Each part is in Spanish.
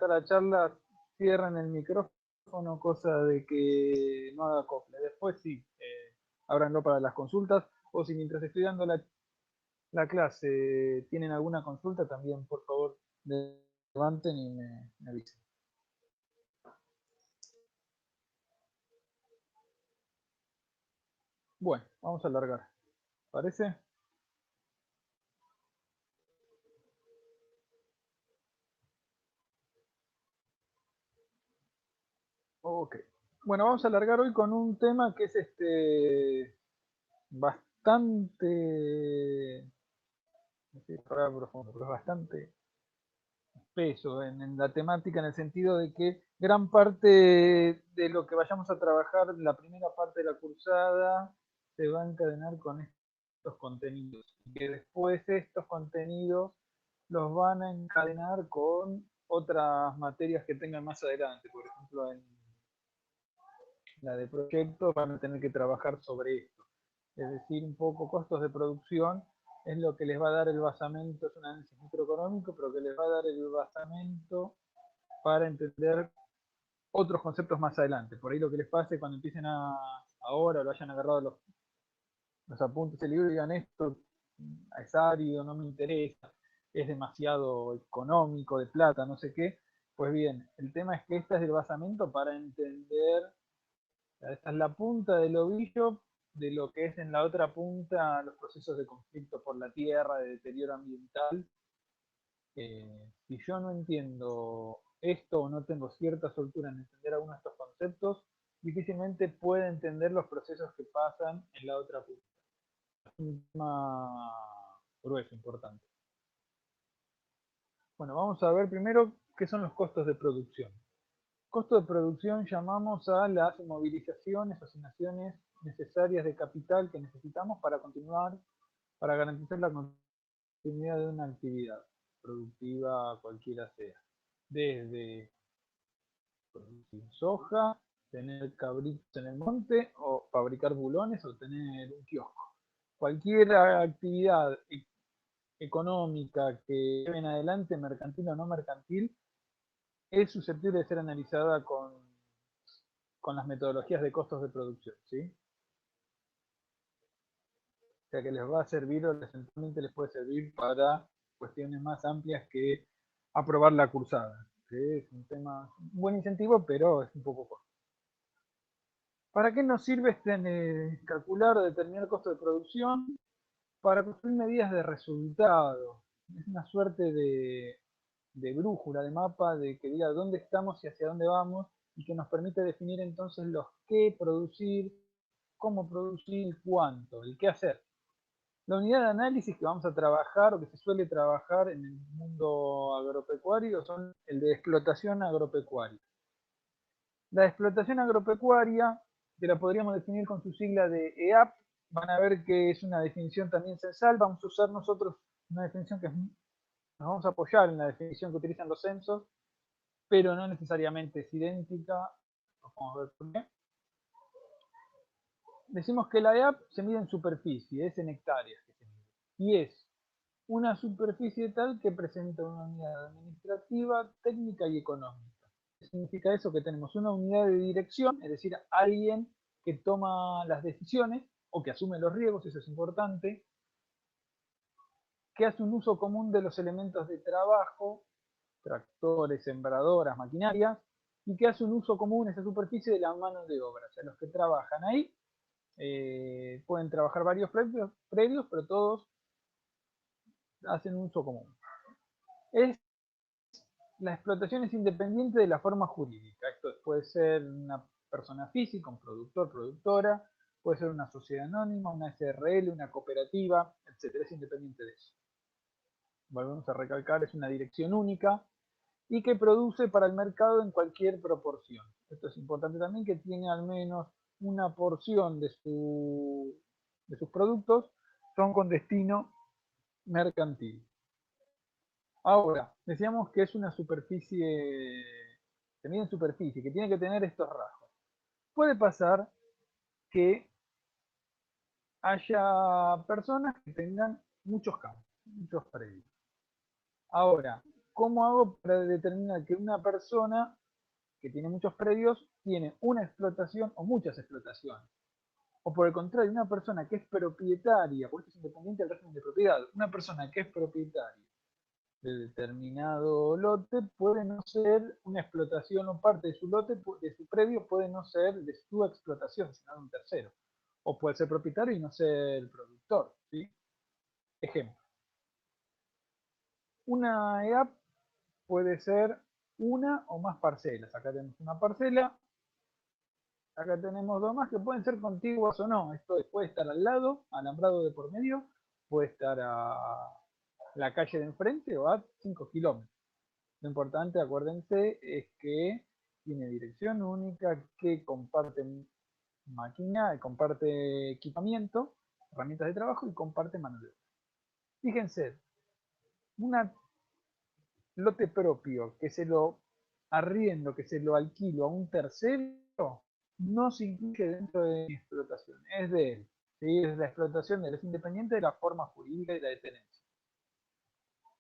la charla cierren el micrófono, cosa de que no haga acople. Después sí, ábranlo para las consultas, o si mientras estoy dando la clase tienen alguna consulta, también por favor levanten y me avisen. Bueno, vamos a alargar. ¿Parece? Ok. Bueno, vamos a alargar hoy con un tema que es bastante, no sé, profundo, pero es bastante peso en la temática, en el sentido de que gran parte de lo que vayamos a trabajar en la primera parte de la cursada se va a encadenar con estos contenidos, y que después estos contenidos los van a encadenar con otras materias que tengan más adelante. Por ejemplo, en la de proyectos van a tener que trabajar sobre esto. Es decir, un poco costos de producción es lo que les va a dar el basamento, es un análisis microeconómico, pero que les va a dar el basamento para entender otros conceptos más adelante. Por ahí lo que les pase cuando empiecen ahora, lo hayan agarrado los apuntes del libro y digan esto es árido, no me interesa, es demasiado económico, de plata, no sé qué. Pues bien, el tema es que este es el basamento para entender, esta es la punta del ovillo de lo que es en la otra punta los procesos de conflicto por la tierra, de deterioro ambiental. Si yo no entiendo esto o no tengo cierta soltura en entender algunos de estos conceptos, difícilmente puedo entender los procesos que pasan en la otra punta. Es un tema grueso, importante. Bueno, vamos a ver primero qué son los costos de producción. Costo de producción llamamos a las movilizaciones, asignaciones necesarias de capital que necesitamos para continuar, para garantizar la continuidad de una actividad productiva cualquiera sea. Desde producir soja, tener cabritos en el monte, o fabricar bulones, o tener un kiosco. Cualquier actividad económica que lleven adelante, mercantil o no mercantil, es susceptible de ser analizada con las metodologías de costos de producción, ¿sí? O sea que les va a servir, o eventualmente les puede servir para cuestiones más amplias que aprobar la cursada. ¿Sí? Es un tema, un buen incentivo, pero es un poco corto. ¿Para qué nos sirve calcular o determinar el costo de producción? Para construir medidas de resultado. Es una suerte de brújula, de mapa, de que diga dónde estamos y hacia dónde vamos, y que nos permite definir entonces los qué producir, cómo producir, cuánto, el qué hacer. La unidad de análisis que vamos a trabajar o que se suele trabajar en el mundo agropecuario son el de explotación agropecuaria. La explotación agropecuaria, que la podríamos definir con su sigla de EAP, van a ver que es una definición también censal. Vamos a usar nosotros una definición que nos vamos a apoyar en la definición que utilizan los censos, pero no necesariamente es idéntica. Vamos a ver por qué. Decimos que la EAP se mide en superficie, es en hectáreas que se mide, y es una superficie tal que presenta una unidad administrativa, técnica y económica. ¿Qué significa eso? Que tenemos una unidad de dirección, es decir, alguien que toma las decisiones o que asume los riesgos, eso es importante, que hace un uso común de los elementos de trabajo, tractores, sembradoras, maquinarias, y que hace un uso común en esa superficie de la mano de obra. O sea, los que trabajan ahí pueden trabajar varios predios, pero todos hacen un uso común. La explotación es independiente de la forma jurídica. Esto puede ser una persona física, un productor, productora, puede ser una sociedad anónima, una SRL, una cooperativa, etc. Es independiente de eso. Volvemos a recalcar, es una dirección única y que produce para el mercado en cualquier proporción. Esto es importante también, que tiene al menos una porción de sus productos son con destino mercantil. Ahora, decíamos que es una superficie, se mide en superficie, que tiene que tener estos rasgos. Puede pasar que haya personas que tengan muchos campos, muchos predios. Ahora, ¿cómo hago para determinar que una persona que tiene muchos predios tiene una explotación o muchas explotaciones? O por el contrario, una persona que es propietaria, porque esto es independiente del régimen de propiedad, una persona que es propietaria de determinado lote puede no ser una explotación o parte de su lote, de su predio puede no ser de su explotación, sino de un tercero. O puede ser propietario y no ser productor, ¿sí? Ejemplo, una EAP puede ser una o más parcelas. Acá tenemos una parcela, acá tenemos dos más que pueden ser contiguas o no. Esto puede estar al lado, alambrado de por medio, puede estar a la calle de enfrente o a 5 kilómetros. Lo importante, acuérdense, es que tiene dirección única, que comparte máquina, comparte equipamiento, herramientas de trabajo y comparte mano de obra. Fíjense, un lote propio que se lo arriendo, que se lo alquilo a un tercero, no se incluye dentro de mi explotación, es de él. ¿Sí? Es la explotación de él, es independiente de la forma jurídica y la de tenencia.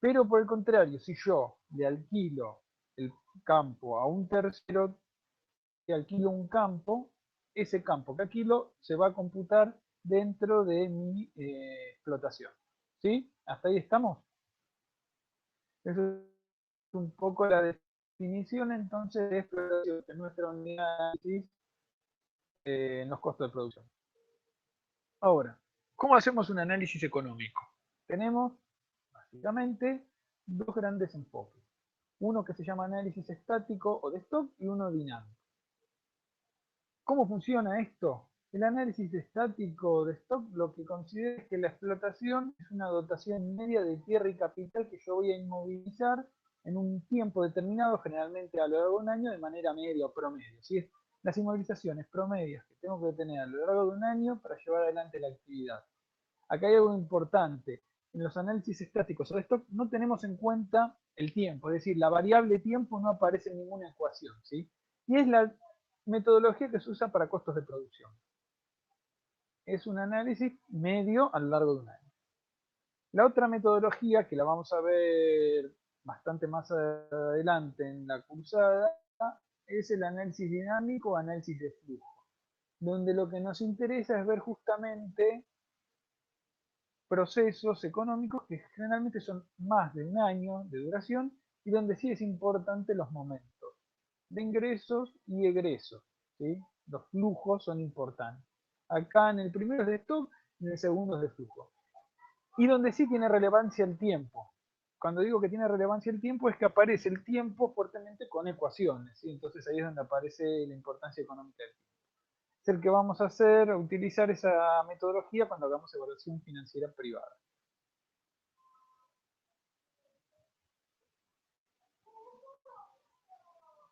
Pero por el contrario, si yo le alquilo el campo a un tercero, que alquilo un campo, ese campo que alquilo se va a computar dentro de mi explotación. ¿Sí? ¿Hasta ahí estamos? Eso es un poco la definición entonces de explotación de nuestra unidad de análisis en los costos de producción. Ahora, ¿cómo hacemos un análisis económico? Tenemos básicamente dos grandes enfoques. Uno que se llama análisis estático o de stock y uno dinámico. ¿Cómo funciona esto? El análisis estático de stock lo que considera es que la explotación es una dotación media de tierra y capital que yo voy a inmovilizar en un tiempo determinado, generalmente a lo largo de un año, de manera media o promedio. ¿Sí? Las inmovilizaciones promedias que tengo que tener a lo largo de un año para llevar adelante la actividad. Acá hay algo importante. En los análisis estáticos o de stock no tenemos en cuenta el tiempo, es decir, la variable tiempo no aparece en ninguna ecuación. ¿Sí? Y es la metodología que se usa para costos de producción. Es un análisis medio a lo largo de un año. La otra metodología, que la vamos a ver bastante más adelante en la cursada, es el análisis dinámico o análisis de flujo, donde lo que nos interesa es ver justamente procesos económicos que generalmente son más de un año de duración y donde sí es importante los momentos de ingresos y egresos. ¿Sí? Los flujos son importantes. Acá en el primero es de stock y en el segundo es de flujo. Y donde sí tiene relevancia el tiempo. Cuando digo que tiene relevancia el tiempo es que aparece el tiempo fuertemente con ecuaciones. ¿Sí? Entonces ahí es donde aparece la importancia económica del tiempo. Es el que vamos a hacer, utilizar esa metodología cuando hagamos evaluación financiera privada.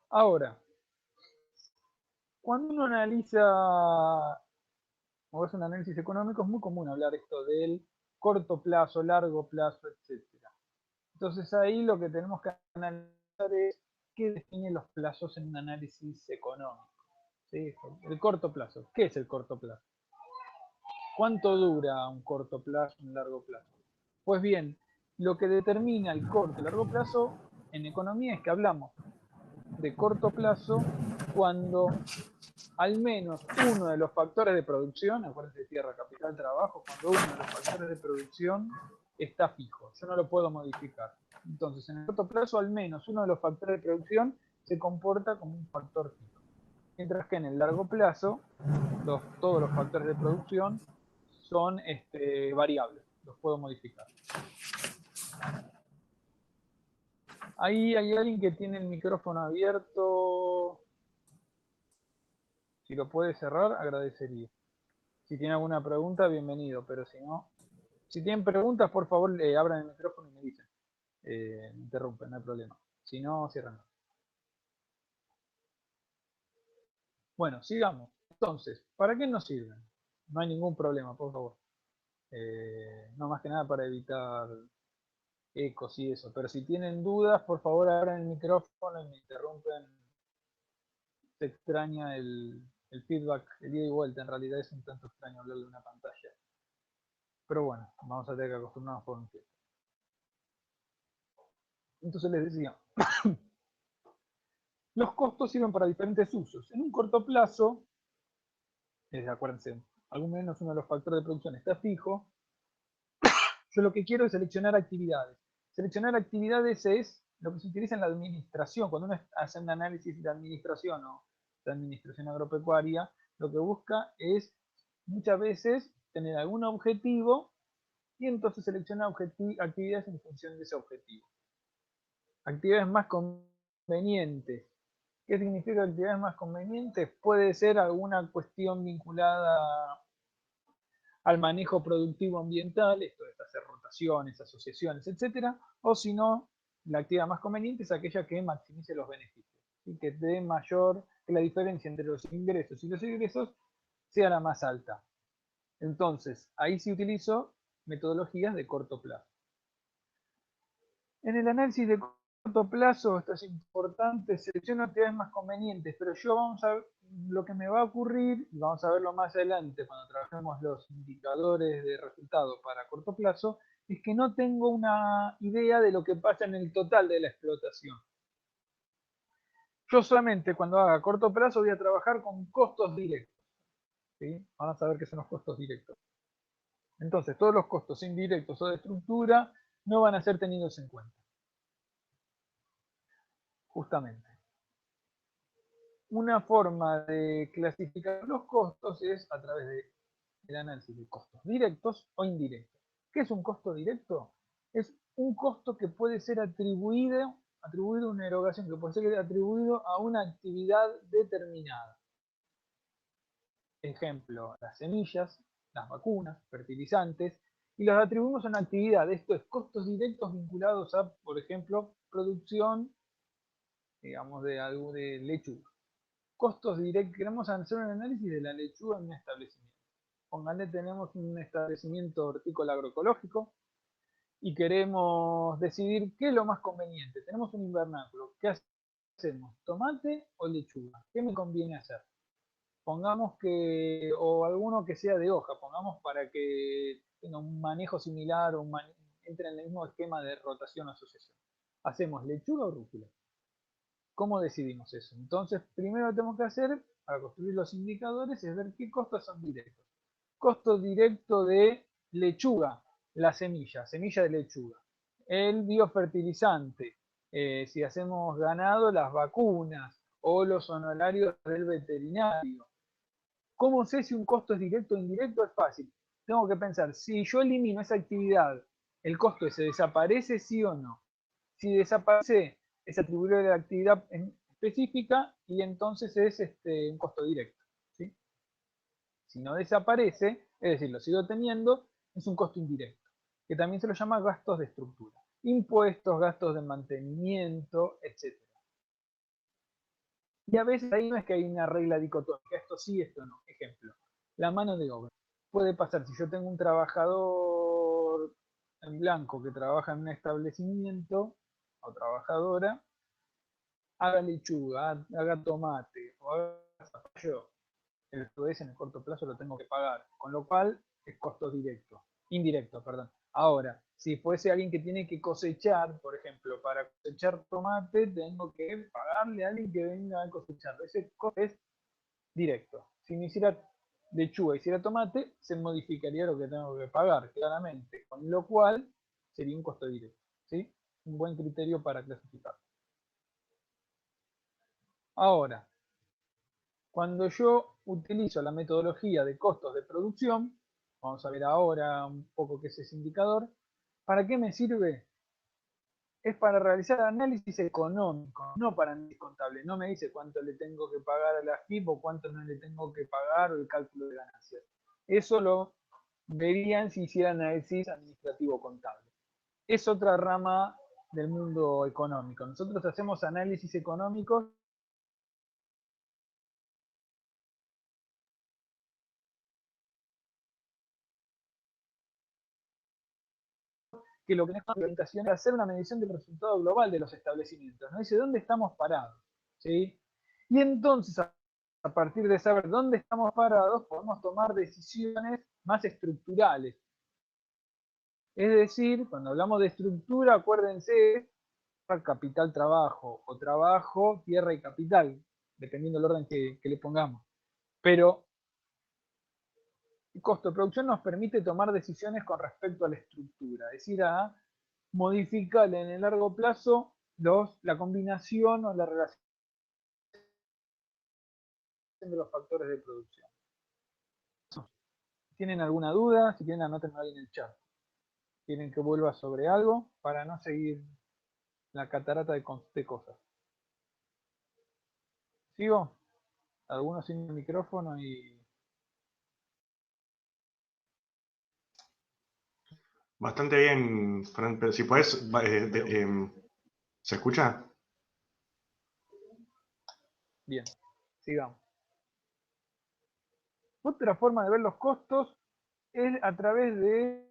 Ahora, cuando uno analiza o es un análisis económico, es muy común hablar esto del corto plazo, largo plazo, etcétera. Entonces ahí lo que tenemos que analizar es qué define los plazos en un análisis económico. ¿Sí? El corto plazo. ¿Qué es el corto plazo? ¿Cuánto dura un corto plazo, un largo plazo? Pues bien, lo que determina el corto y largo plazo en economía es que hablamos de corto plazo cuando al menos uno de los factores de producción, acuérdense de tierra, capital, trabajo, cuando uno de los factores de producción está fijo, yo no lo puedo modificar. Entonces, en el corto plazo, al menos uno de los factores de producción se comporta como un factor fijo. Mientras que en el largo plazo, todos los factores de producción son variables, los puedo modificar. Ahí hay alguien que tiene el micrófono abierto. Si lo puede cerrar, agradecería. Si tiene alguna pregunta, bienvenido, pero si no, si tienen preguntas, por favor, abran el micrófono y me dicen. Me interrumpen, no hay problema. Si no, cierran. Bueno, sigamos. Entonces, ¿para qué nos sirven? No hay ningún problema, por favor. No más que nada para evitar ecos y eso. Pero si tienen dudas, por favor, abran el micrófono y me interrumpen. Se extraña el feedback, el ida y vuelta. En realidad es un tanto extraño hablar de una pantalla. Pero bueno, vamos a tener que acostumbrarnos por un tiempo. Entonces les decía, los costos sirven para diferentes usos. En un corto plazo, acuérdense, al menos uno de los factores de producción está fijo, yo lo que quiero es seleccionar actividades. Seleccionar actividades es lo que se utiliza en la administración. Cuando uno hace un análisis de administración o de administración agropecuaria, lo que busca es muchas veces tener algún objetivo y entonces selecciona actividades en función de ese objetivo. Actividades más convenientes. ¿Qué significa actividades más convenientes? Puede ser alguna cuestión vinculada al manejo productivo ambiental, esto es hacer rotaciones, asociaciones, etcétera, o si no, la actividad más conveniente es aquella que maximice los beneficios, y que dé mayor, que la diferencia entre los ingresos y los egresos sea la más alta. Entonces, ahí sí utilizo metodologías de corto plazo. En el análisis de corto plazo, esto es importante, selecciono actividades más convenientes, pero yo vamos a ver lo que me va a ocurrir, y vamos a verlo más adelante cuando trabajemos los indicadores de resultado para corto plazo, es que no tengo una idea de lo que pasa en el total de la explotación. Yo solamente cuando haga corto plazo voy a trabajar con costos directos. ¿Sí? Vamos a ver qué son los costos directos. Entonces, todos los costos indirectos o de estructura no van a ser tenidos en cuenta. Justamente. Una forma de clasificar los costos es a través del análisis de costos directos o indirectos. ¿Qué es un costo directo? Es un costo que puede ser atribuido a una erogación, que puede ser atribuido a una actividad determinada. Ejemplo, las semillas, las vacunas, fertilizantes, y los atribuimos a una actividad. Esto es costos directos vinculados a, por ejemplo, producción, digamos, de lechuga. Costos directos, queremos hacer un análisis de la lechuga en un establecimiento. Pónganle, tenemos un establecimiento hortícola agroecológico y queremos decidir qué es lo más conveniente. Tenemos un invernáculo. ¿Qué hacemos? ¿Tomate o lechuga? ¿Qué me conviene hacer? Pongamos que, o alguno que sea de hoja, pongamos para que tenga un manejo similar o entre en el mismo esquema de rotación o asociación. ¿Hacemos lechuga o rúcula? ¿Cómo decidimos eso? Entonces, primero lo que tenemos que hacer para construir los indicadores es ver qué costos son directos. Costo directo de lechuga, la semilla de lechuga. El biofertilizante, si hacemos ganado, las vacunas o los honorarios del veterinario. ¿Cómo sé si un costo es directo o indirecto? Es fácil. Tengo que pensar, si yo elimino esa actividad, ¿el costo ese desaparece, sí o no? Si desaparece, es atribuible a la actividad específica y entonces es un costo directo. ¿Sí? Si no desaparece, es decir, lo sigo teniendo, es un costo indirecto, que también se lo llama gastos de estructura. Impuestos, gastos de mantenimiento, etc. Y a veces ahí no es que hay una regla dicotómica, esto sí, esto no. Ejemplo, la mano de obra. Puede pasar, si yo tengo un trabajador en blanco que trabaja en un establecimiento, o trabajadora, haga lechuga, haga tomate, o haga zapallo, el POS en el corto plazo lo tengo que pagar, con lo cual es costo directo, indirecto, perdón. Ahora, si fuese alguien que tiene que cosechar, por ejemplo, para cosechar tomate, tengo que pagarle a alguien que venga a cosechar. Ese costo es directo. Si me hiciera lechuga, hiciera tomate, se modificaría lo que tengo que pagar, claramente, con lo cual sería un costo directo. ¿Sí? Un buen criterio para clasificar. Ahora, cuando yo utilizo la metodología de costos de producción, vamos a ver ahora un poco qué es ese indicador, ¿para qué me sirve? Es para realizar análisis económico, no para análisis contable. No me dice cuánto le tengo que pagar a la FIP o cuánto no le tengo que pagar o el cálculo de ganancias. Eso lo verían si hicieran análisis administrativo contable. Es otra rama del mundo económico. Nosotros hacemos análisis económicos que lo que nos orientación es hacer una medición del resultado global de los establecimientos. ¿No? Dice dónde estamos parados. ¿Sí? Y entonces, a partir de saber dónde estamos parados, podemos tomar decisiones más estructurales. Es decir, cuando hablamos de estructura, acuérdense capital trabajo o trabajo, tierra y capital, dependiendo del orden que le pongamos. Pero el costo de producción nos permite tomar decisiones con respecto a la estructura, es decir, a modificar en el largo plazo la combinación o la relación de los factores de producción. ¿Tienen alguna duda? Si tienen, anótenlo ahí en el chat. ¿Quieren que vuelva sobre algo para no seguir la catarata de cosas? ¿Sigo? Algunos sin micrófono y... Bastante bien, Fran, pero si podés, ¿se escucha? Bien, sigamos. Otra forma de ver los costos es a través de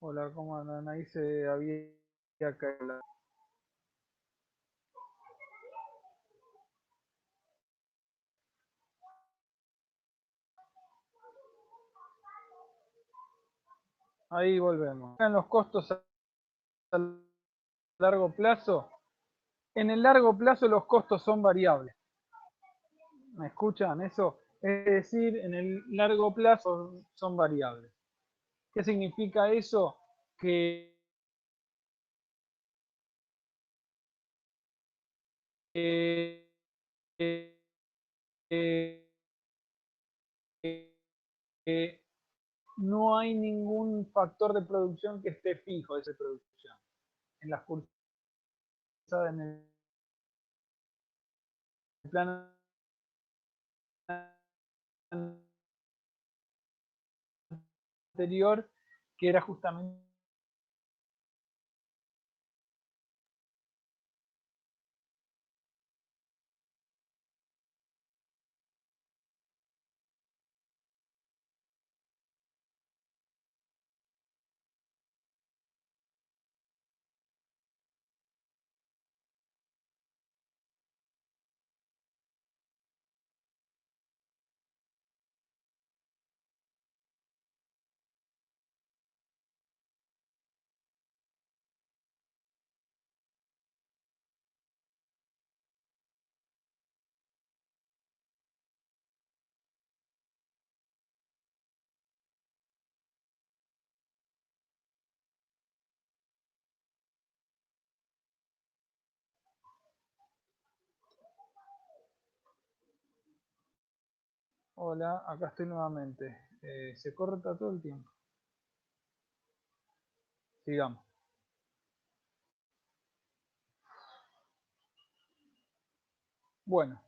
hola, ¿cómo andan? Ahí se había caído. Ahí volvemos. En los costos a largo plazo, en el largo plazo los costos son variables. ¿Me escuchan eso? Es decir, en el largo plazo son variables. ¿Qué significa eso? Que eh, eh, eh, no hay ningún factor de producción que esté fijo de esa producción. En las cursadas, en el plano anterior, que era justamente hola, acá estoy nuevamente. Se corta todo el tiempo. Sigamos. Bueno,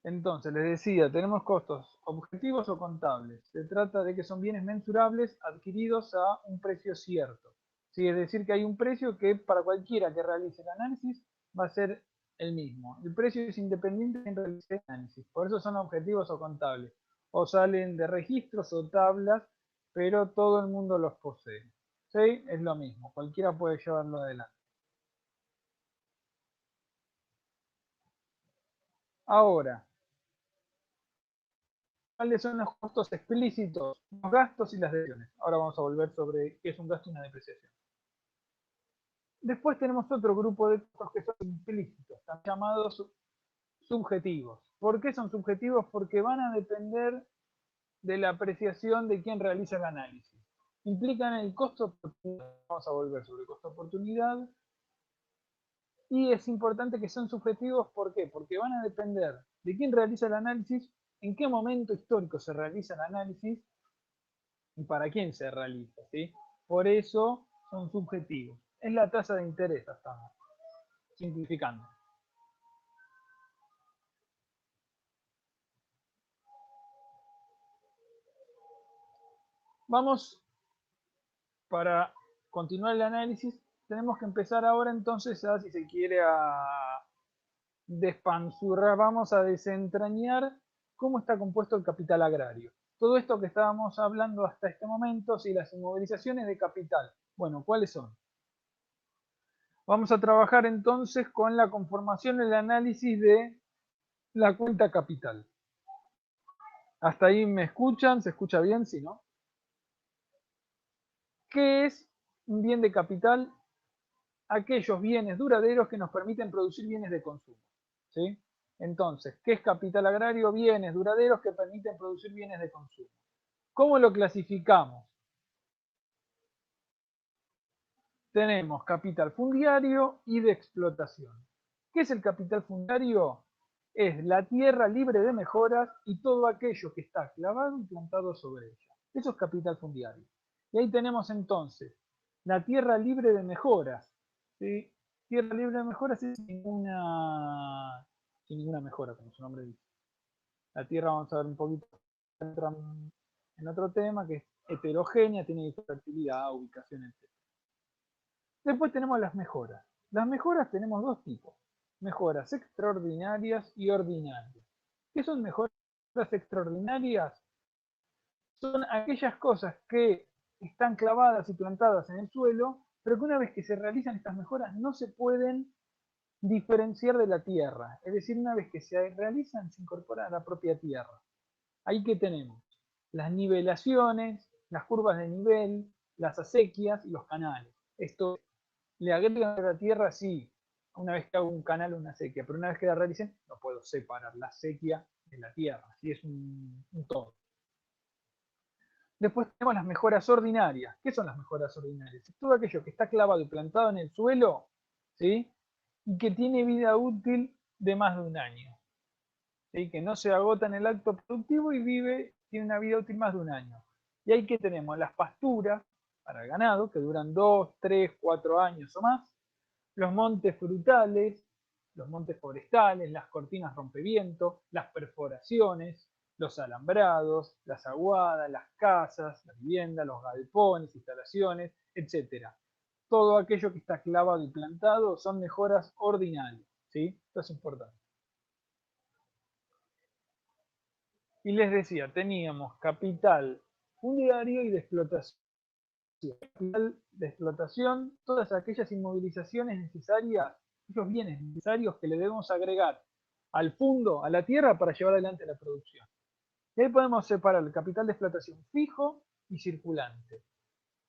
entonces les decía, tenemos costos objetivos o contables. Se trata de que son bienes mensurables adquiridos a un precio cierto. ¿Sí? Es decir, que hay un precio que para cualquiera que realice el análisis va a ser el mismo. El precio es independiente de quien realice el análisis. Por eso son objetivos o contables. O salen de registros o tablas, pero todo el mundo los posee. ¿Sí? Es lo mismo. Cualquiera puede llevarlo adelante. Ahora, ¿cuáles son los costos explícitos, los gastos y las deducciones? Ahora vamos a volver sobre qué es un gasto y una depreciación. Después tenemos otro grupo de costos que son implícitos, están llamados subjetivos. ¿Por qué son subjetivos? Porque van a depender de la apreciación de quien realiza el análisis. Implican el costo oportunidad. Vamos a volver sobre el costo oportunidad. Y es importante que son subjetivos, ¿por qué? Porque van a depender de quién realiza el análisis, en qué momento histórico se realiza el análisis y para quién se realiza, ¿sí? Por eso son subjetivos. Es la tasa de interés, estamos simplificando. Vamos, para continuar el análisis, tenemos que empezar ahora entonces a, si se quiere, a despanzurrar, vamos a desentrañar cómo está compuesto el capital agrario. Todo esto que estábamos hablando hasta este momento, si las inmovilizaciones de capital, bueno, ¿cuáles son? Vamos a trabajar entonces con la conformación y el análisis de la cuenta capital. ¿Hasta ahí me escuchan? ¿Se escucha bien? Si no. ¿Qué es un bien de capital? Aquellos bienes duraderos que nos permiten producir bienes de consumo. ¿Sí? Entonces, ¿qué es capital agrario? Bienes duraderos que permiten producir bienes de consumo. ¿Cómo lo clasificamos? Tenemos capital fundiario y de explotación. ¿Qué es el capital fundiario? Es la tierra libre de mejoras y todo aquello que está clavado y plantado sobre ella. Eso es capital fundiario. Y ahí tenemos entonces la tierra libre de mejoras. ¿Sí? Tierra libre de mejoras es sin ninguna mejora, como su nombre dice. La tierra, vamos a ver un poquito en otro tema, que es heterogénea, tiene fertilidad, ubicación, etc. Después tenemos las mejoras. Las mejoras tenemos dos tipos. Mejoras extraordinarias y ordinarias. ¿Qué son mejoras extraordinarias? Son aquellas cosas que están clavadas y plantadas en el suelo, pero que una vez que se realizan estas mejoras no se pueden diferenciar de la tierra. Es decir, una vez que se realizan, se incorporan a la propia tierra. Ahí que tenemos las nivelaciones, las curvas de nivel, las acequias y los canales. Esto le agregan a la tierra, sí, una vez que hago un canal o una acequia, pero una vez que la realicen, no puedo separar la acequia de la tierra, así es un todo. Después tenemos las mejoras ordinarias. ¿Qué son las mejoras ordinarias? Es todo aquello que está clavado y plantado en el suelo, ¿sí? Y que tiene vida útil de más de un año. ¿Sí? Que no se agota en el acto productivo y tiene una vida útil más de un año. Y ahí que tenemos las pasturas para el ganado, que duran 2, 3, 4 años o más, los montes frutales, los montes forestales, las cortinas rompeviento, las perforaciones, los alambrados, las aguadas, las casas, las viviendas, los galpones, instalaciones, etc. Todo aquello que está clavado y plantado son mejoras ordinarias, ¿sí? Esto es importante. Y les decía, teníamos capital fundiario y de explotación. Capital de explotación, todas aquellas inmovilizaciones necesarias, esos bienes necesarios que le debemos agregar al fondo, a la tierra, para llevar adelante la producción. Y ahí podemos separar el capital de explotación fijo y circulante.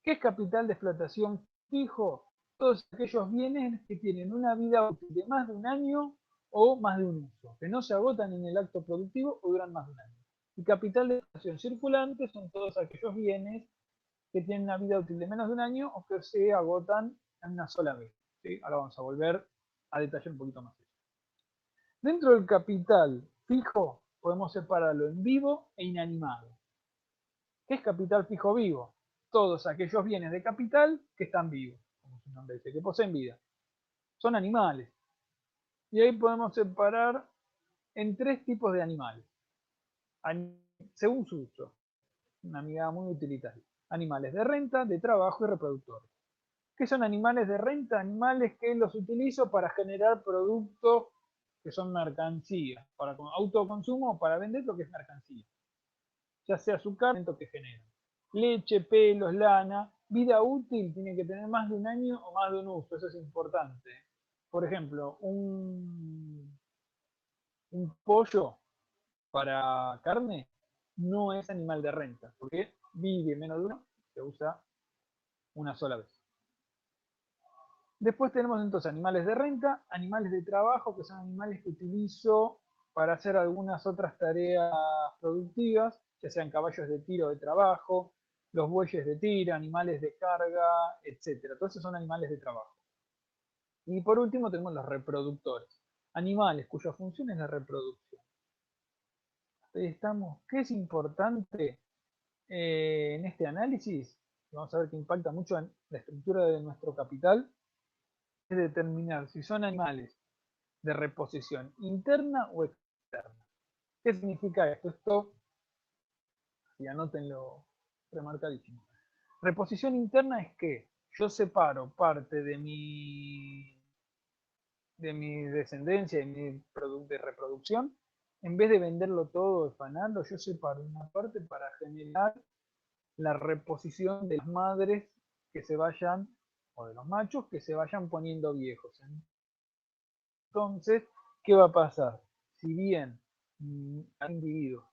¿Qué es capital de explotación fijo? Todos aquellos bienes que tienen una vida útil de más de un año o más de un uso, que no se agotan en el acto productivo o duran más de un año. Y capital de explotación circulante son todos aquellos bienes que tienen una vida útil de menos de un año o que se agotan en una sola vez, ¿sí? Ahora vamos a volver a detallar un poquito más eso. Dentro del capital fijo podemos separarlo en vivo e inanimado. ¿Qué es capital fijo vivo? Todos aquellos bienes de capital que están vivos, como su nombre dice, que poseen vida. Son animales. Y ahí podemos separar en tres tipos de animales, según su uso. Una mirada muy utilitaria. Animales de renta, de trabajo y reproductores. ¿Qué son animales de renta? Animales que los utilizo para generar productos que son mercancías, para autoconsumo o para vender lo que es mercancía. Ya sea su carne, lo que genera. Leche, pelos, lana. Vida útil tiene que tener más de un año o más de un uso, eso es importante. Por ejemplo, un pollo para carne no es animal de renta, porque vive menos de uno, se usa una sola vez. Después tenemos entonces animales de renta, animales de trabajo, que son animales que utilizo para hacer algunas otras tareas productivas, ya sean caballos de tiro de trabajo, los bueyes de tira, animales de carga, etc. Todos esos son animales de trabajo. Y por último tenemos los reproductores, animales cuya función es la reproducción. Ahí estamos. ¿Qué es importante en este análisis? Vamos a ver que impacta mucho en la estructura de nuestro capital. Es determinar si son animales de reposición interna o externa. ¿Qué significa esto? Esto, y anótenlo remarcadísimo. Reposición interna es que yo separo parte de mi descendencia, de mi de reproducción, en vez de venderlo todo, afanarlo, yo separo una parte para generar la reposición de las madres que se vayan, o de los machos que se vayan poniendo viejos. Entonces, ¿qué va a pasar? Si bien al individuo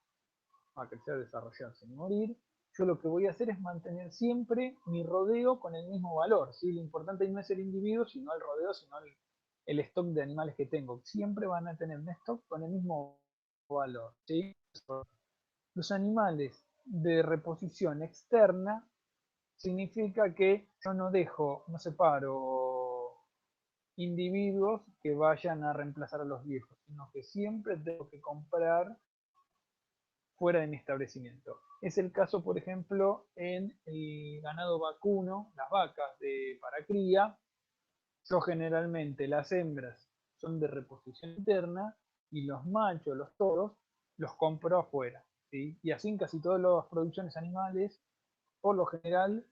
va a crecer, desarrollarse y morir, yo lo que voy a hacer es mantener siempre mi rodeo con el mismo valor. ¿Sí? Lo importante no es el individuo, sino el rodeo, sino el stock de animales que tengo. Siempre van a tener un stock con el mismo valor. ¿Sí? Los animales de reposición externa significa que yo no dejo, no separo individuos que vayan a reemplazar a los viejos, sino que siempre tengo que comprar fuera de mi establecimiento. Es el caso, por ejemplo, en el ganado vacuno, las vacas para cría. Yo generalmente las hembras son de reposición interna y los machos, los toros, los compro afuera. ¿sí? Y así en casi todas las producciones animales, por lo general,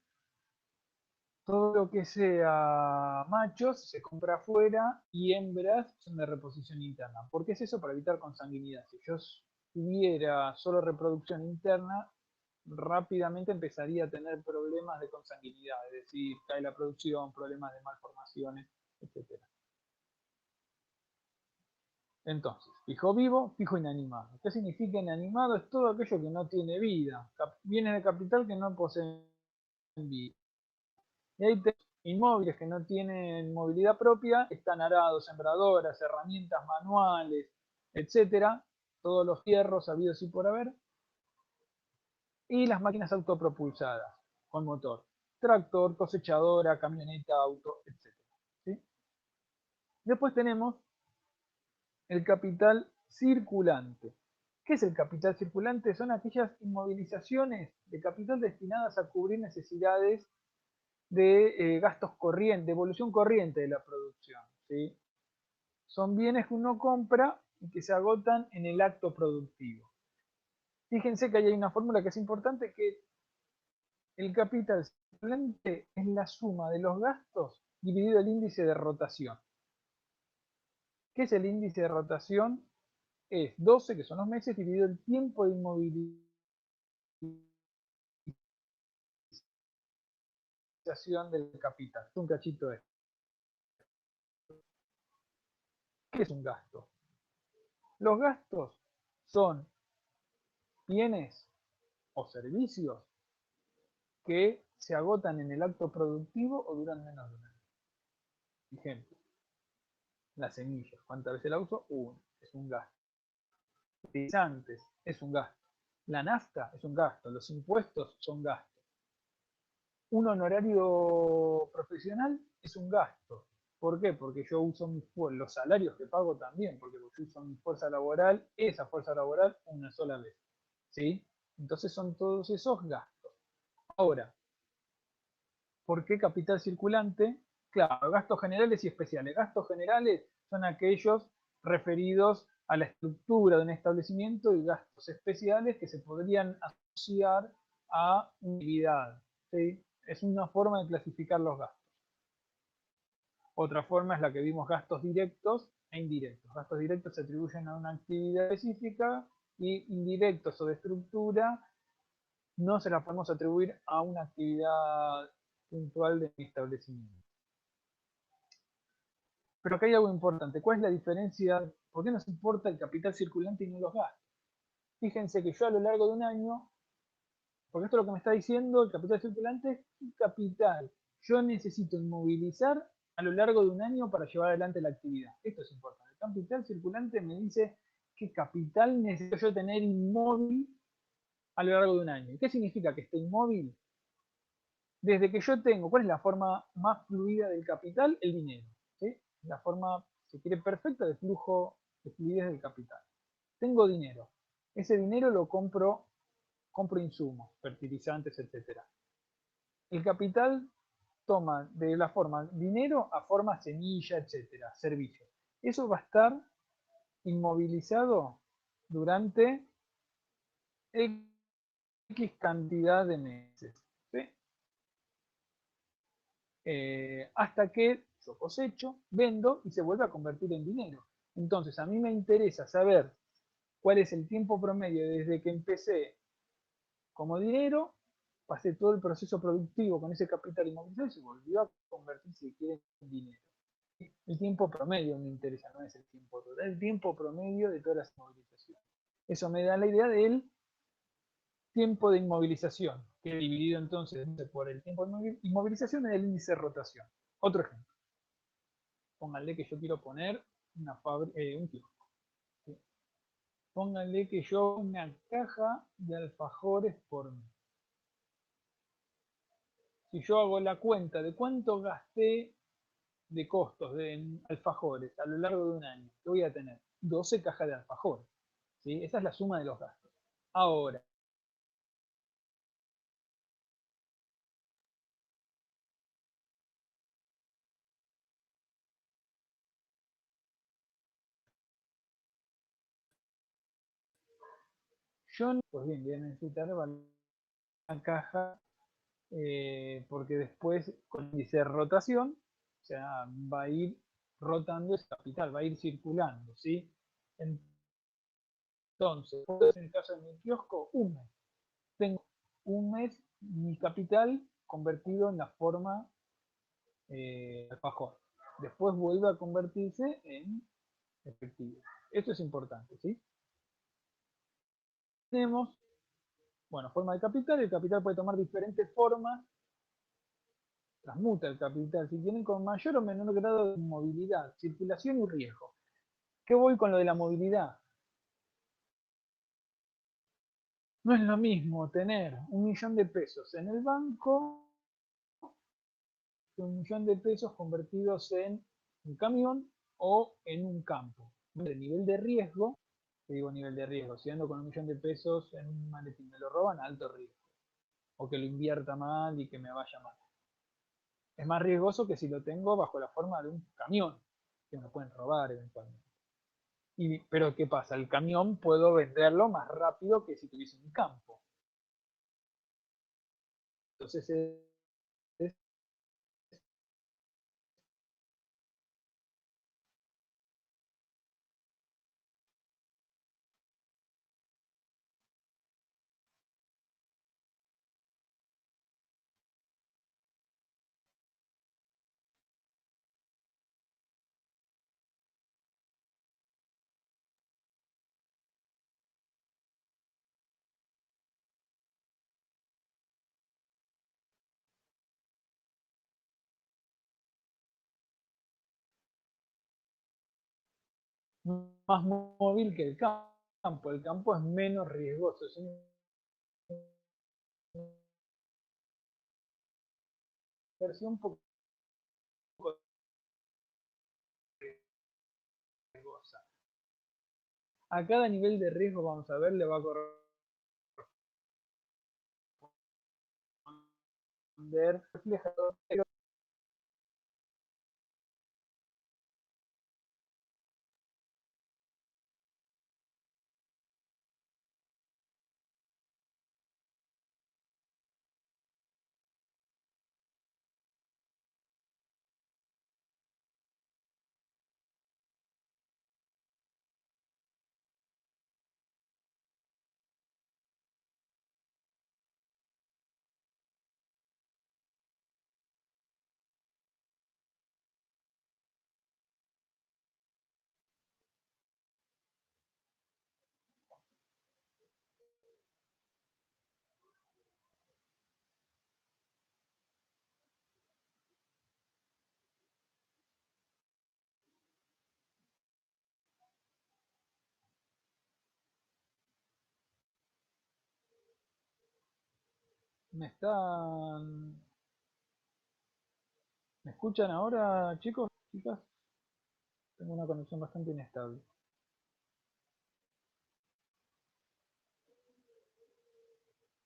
todo lo que sea machos se compra afuera y hembras son de reposición interna. ¿Por qué es eso? Para evitar consanguinidad. Si yo tuviera solo reproducción interna, rápidamente empezaría a tener problemas de consanguinidad, es decir, cae la producción, problemas de malformaciones, etc. Entonces, fijo vivo, fijo inanimado. ¿Qué significa inanimado? Es todo aquello que no tiene vida. Bienes de capital que no poseen vida. Y ahí tenemos inmóviles que no tienen movilidad propia, están arados, sembradoras, herramientas manuales, etcétera, todos los fierros habidos y por haber, y las máquinas autopropulsadas con motor, tractor, cosechadora, camioneta, auto, etcétera. ¿sí? Después tenemos el capital circulante. ¿Qué es el capital circulante? Son aquellas inmovilizaciones de capital destinadas a cubrir necesidades de gastos corrientes, de evolución corriente de la producción. ¿sí? son bienes que uno compra y que se agotan en el acto productivo. Fíjense que ahí hay una fórmula que es importante, que el capital circulante es la suma de los gastos dividido el índice de rotación. ¿Qué es el índice de rotación? Es 12, que son los meses, dividido el tiempo de inmovilización del capital. Un cachito de. ¿Qué es un gasto? Los gastos son bienes o servicios que se agotan en el acto productivo o duran menos de un año. Ejemplo, la semilla. ¿Cuántas veces la uso? Una. Es un gasto. Fertilizantes es un gasto. La nafta es un gasto. Los impuestos son gastos. Un honorario profesional es un gasto. ¿Por qué? Porque yo uso los salarios que pago también, porque yo uso mi fuerza laboral, esa fuerza laboral, una sola vez. ¿Sí? Entonces son todos esos gastos. Ahora, ¿por qué capital circulante? Claro, gastos generales y especiales. Gastos generales son aquellos referidos a la estructura de un establecimiento y gastos especiales que se podrían asociar a una actividad. ¿Sí? Es una forma de clasificar los gastos. Otra forma es la que vimos, gastos directos e indirectos. Gastos directos se atribuyen a una actividad específica y indirectos o de estructura no se la podemos atribuir a una actividad puntual de mi establecimiento. Pero acá hay algo importante. ¿Cuál es la diferencia? ¿Por qué nos importa el capital circulante y no los gastos? Fíjense que yo a lo largo de un año, porque esto es lo que me está diciendo, el capital circulante es un capital. Yo necesito inmovilizar a lo largo de un año para llevar adelante la actividad. Esto es importante. El capital circulante me dice qué capital necesito yo tener inmóvil a lo largo de un año. ¿Qué significa que esté inmóvil? Desde que yo tengo, ¿cuál es la forma más fluida del capital? El dinero. ¿Sí? La forma, si quiere, perfecta de flujo de fluidez del capital. Tengo dinero. Ese dinero lo compro insumos, fertilizantes, etc. El capital toma de la forma dinero a forma semilla, etc. Servicio. Eso va a estar inmovilizado durante X cantidad de meses. ¿Sí? Hasta que yo cosecho, vendo y se vuelve a convertir en dinero. Entonces a mí me interesa saber cuál es el tiempo promedio desde que empecé como dinero, pasé todo el proceso productivo con ese capital inmovilizado y se volvió a convertir, si quiere, en dinero. El tiempo promedio me interesa, no es el tiempo total, el tiempo promedio de todas las inmovilizaciones. Eso me da la idea del tiempo de inmovilización, que he dividido entonces por el tiempo de inmovilización en el índice de rotación. Otro ejemplo. Pónganle que yo quiero poner un kiosco. ¿Sí? Pónganle que yo una caja de alfajores por mes. Si yo hago la cuenta de cuánto gasté de costos de alfajores a lo largo de un año, ¿qué voy a tener? 12 cajas de alfajores. ¿Sí? Esa es la suma de los gastos. Ahora, yo, pues bien, voy a necesitar la caja porque después con el índice de rotación, o sea, va a ir rotando ese capital, va a ir circulando, ¿sí? Entonces, en el caso de mi kiosco, un mes. Tengo un mes mi capital convertido en la forma alfajor. Después vuelve a convertirse en efectivo. Esto es importante, ¿sí? Tenemos, bueno, forma de capital. El capital puede tomar diferentes formas. Transmuta el capital, si tienen con mayor o menor grado de movilidad, circulación y riesgo. ¿Qué voy con lo de la movilidad? No es lo mismo tener 1.000.000 de pesos en el banco que 1.000.000 de pesos convertidos en un camión o en un campo. El nivel de riesgo, te digo nivel de riesgo, si ando con 1.000.000 de pesos en un maletín, me lo roban, alto riesgo. O que lo invierta mal y que me vaya mal. Es más riesgoso que si lo tengo bajo la forma de un camión. que me pueden robar eventualmente. Pero ¿qué pasa? El camión puedo venderlo más rápido que si tuviese un campo. Entonces es más móvil que el campo. El campo es menos riesgoso, es una versión un poco riesgosa. A cada nivel de riesgo, vamos a ver, le va a corresponder reflejador. ¿Me escuchan ahora, chicos? Chicas, tengo una conexión bastante inestable.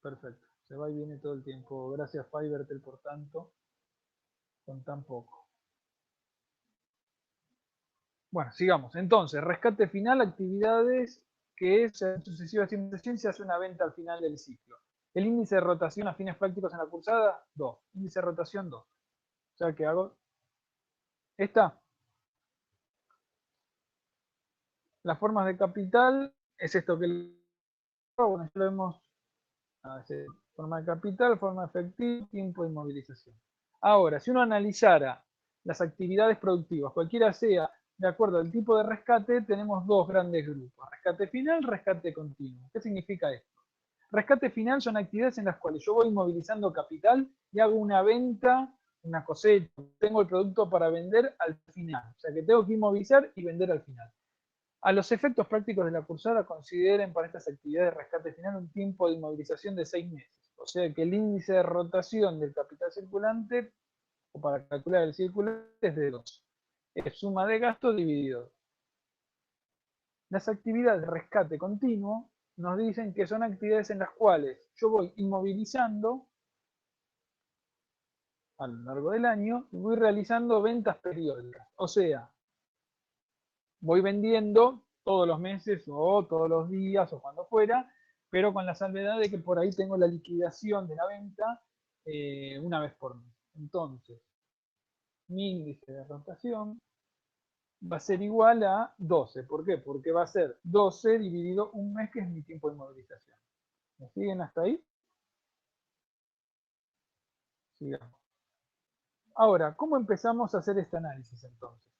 Perfecto. Se va y viene todo el tiempo. Gracias, Fivertel, por tanto, con tan poco. Bueno, sigamos. Entonces, rescate final, actividades que sucesivas indexación se hace una venta al final del ciclo. El índice de rotación a fines prácticos en la cursada, 2. Índice de rotación, 2. O sea, ¿qué hago? Esta, las formas de capital, es esto que bueno, ya lo vemos. Forma de capital, forma efectiva, tiempo de movilización. Ahora, si uno analizara las actividades productivas, cualquiera sea, de acuerdo al tipo de rescate, tenemos dos grandes grupos. Rescate final, rescate continuo. ¿Qué significa esto? Rescate final son actividades en las cuales yo voy movilizando capital y hago una venta, una cosecha, tengo el producto para vender al final. O sea que tengo que inmovilizar y vender al final. A los efectos prácticos de la cursada, consideren para estas actividades de rescate final un tiempo de inmovilización de 6 meses. O sea que el índice de rotación del capital circulante, o para calcular el circulante, es de 2. Es suma de gasto dividido. Las actividades de rescate continuo nos dicen que son actividades en las cuales yo voy inmovilizando a lo largo del año y voy realizando ventas periódicas. O sea, voy vendiendo todos los meses o todos los días o cuando fuera, pero con la salvedad de que por ahí tengo la liquidación de la venta una vez por mes. Entonces, mi índice de rotación va a ser igual a 12. ¿Por qué? Porque va a ser 12 dividido un mes, que es mi tiempo de movilización. ¿Me siguen hasta ahí? Sigamos. Ahora, ¿cómo empezamos a hacer este análisis entonces?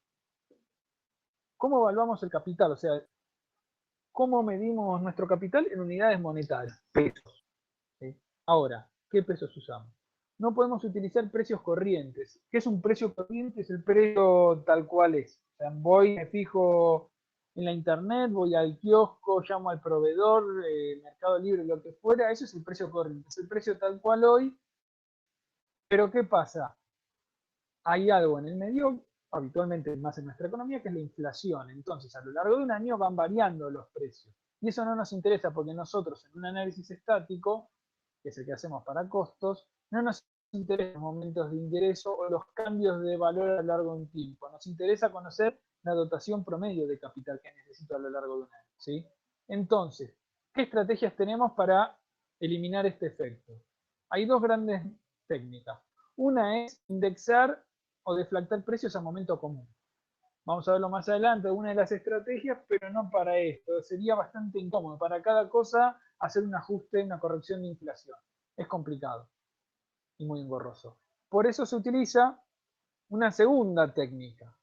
¿Cómo evaluamos el capital? O sea, ¿cómo medimos nuestro capital en unidades monetarias? Pesos. ¿Sí? Ahora, ¿qué pesos usamos? No podemos utilizar precios corrientes. ¿Qué es un precio corriente? Es el precio tal cual es. O sea, voy, me fijo en la internet, voy al kiosco, llamo al proveedor, Mercado Libre, lo que fuera, eso es el precio corriente. Es el precio tal cual hoy. Pero ¿qué pasa? Hay algo en el medio, habitualmente más en nuestra economía, que es la inflación. Entonces, a lo largo de un año van variando los precios. Y eso no nos interesa porque nosotros en un análisis estático, que es el que hacemos para costos, no nos interesa los momentos de ingreso o los cambios de valor a lo largo de un tiempo. Nos interesa conocer la dotación promedio de capital que necesito a lo largo de un año, ¿sí? Entonces, ¿qué estrategias tenemos para eliminar este efecto? Hay dos grandes técnicas. Una es indexar o deflactar precios a momento común. Vamos a verlo más adelante, una de las estrategias, pero no para esto. Sería bastante incómodo. Para cada cosa hacer un ajuste, una corrección de inflación. Es complicado y muy engorroso. Por eso se utiliza una segunda técnica,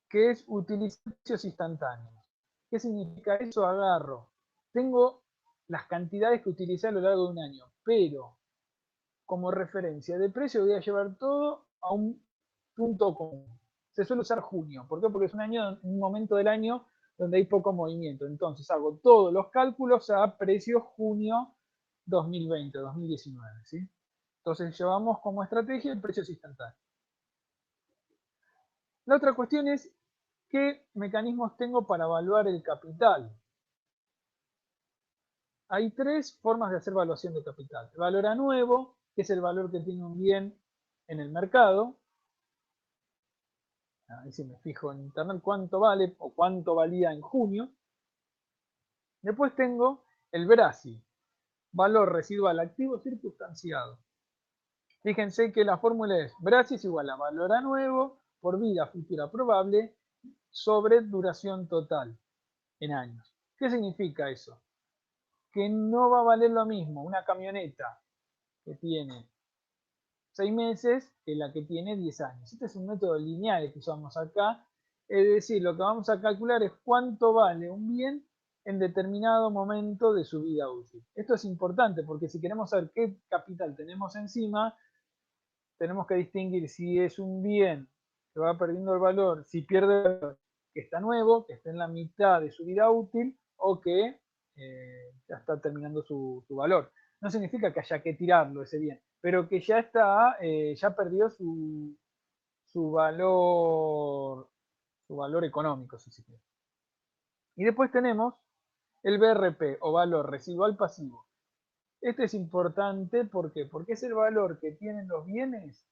que es utilizar precios instantáneos. ¿Qué significa eso? Agarro, tengo las cantidades que utilicé a lo largo de un año, pero como referencia de precio voy a llevar todo a un punto común. Se suele usar junio. ¿Por qué? Porque es un momento del año donde hay poco movimiento. Entonces hago todos los cálculos a precio junio 2020, 2019. ¿Sí? Entonces llevamos como estrategia el precio instantáneo. La otra cuestión es qué mecanismos tengo para evaluar el capital. Hay tres formas de hacer evaluación de capital. El valor a nuevo, que es el valor que tiene un bien en el mercado. Ahí si me fijo en internet cuánto vale o cuánto valía en junio. Después tengo el BRASI, valor residual activo circunstanciado. Fíjense que la fórmula es BRASI es igual a valor a nuevo por vida futura probable sobre duración total en años. ¿Qué significa eso? Que no va a valer lo mismo una camioneta que tiene 6 meses que la que tiene 10 años. Este es un método lineal que usamos acá. Es decir, lo que vamos a calcular es cuánto vale un bien en determinado momento de su vida útil. Esto es importante porque si queremos saber qué capital tenemos encima, tenemos que distinguir si es un bien que va perdiendo el valor, si pierde el valor, que está nuevo, que está en la mitad de su vida útil o que ya está terminando su valor. No significa que haya que tirarlo ese bien, pero que ya está, ya perdió su valor económico, si se quiere. Y después tenemos el BRP o valor residual pasivo. Este es importante porque es el valor que tienen los bienes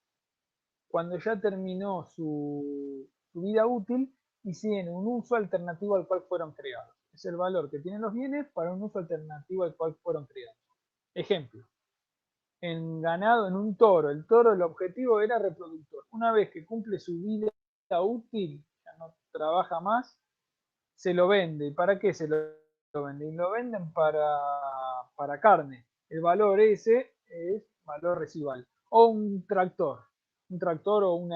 cuando ya terminó su vida útil y tienen un uso alternativo al cual fueron creados. Es el valor que tienen los bienes para un uso alternativo al cual fueron creados. Ejemplo, en ganado, en un toro, el toro el objetivo era reproductor. Una vez que cumple su vida útil, ya no trabaja más, se lo vende. ¿Y para qué se lo vende? Y lo venden para carne. El valor ese es valor residual. O un tractor o un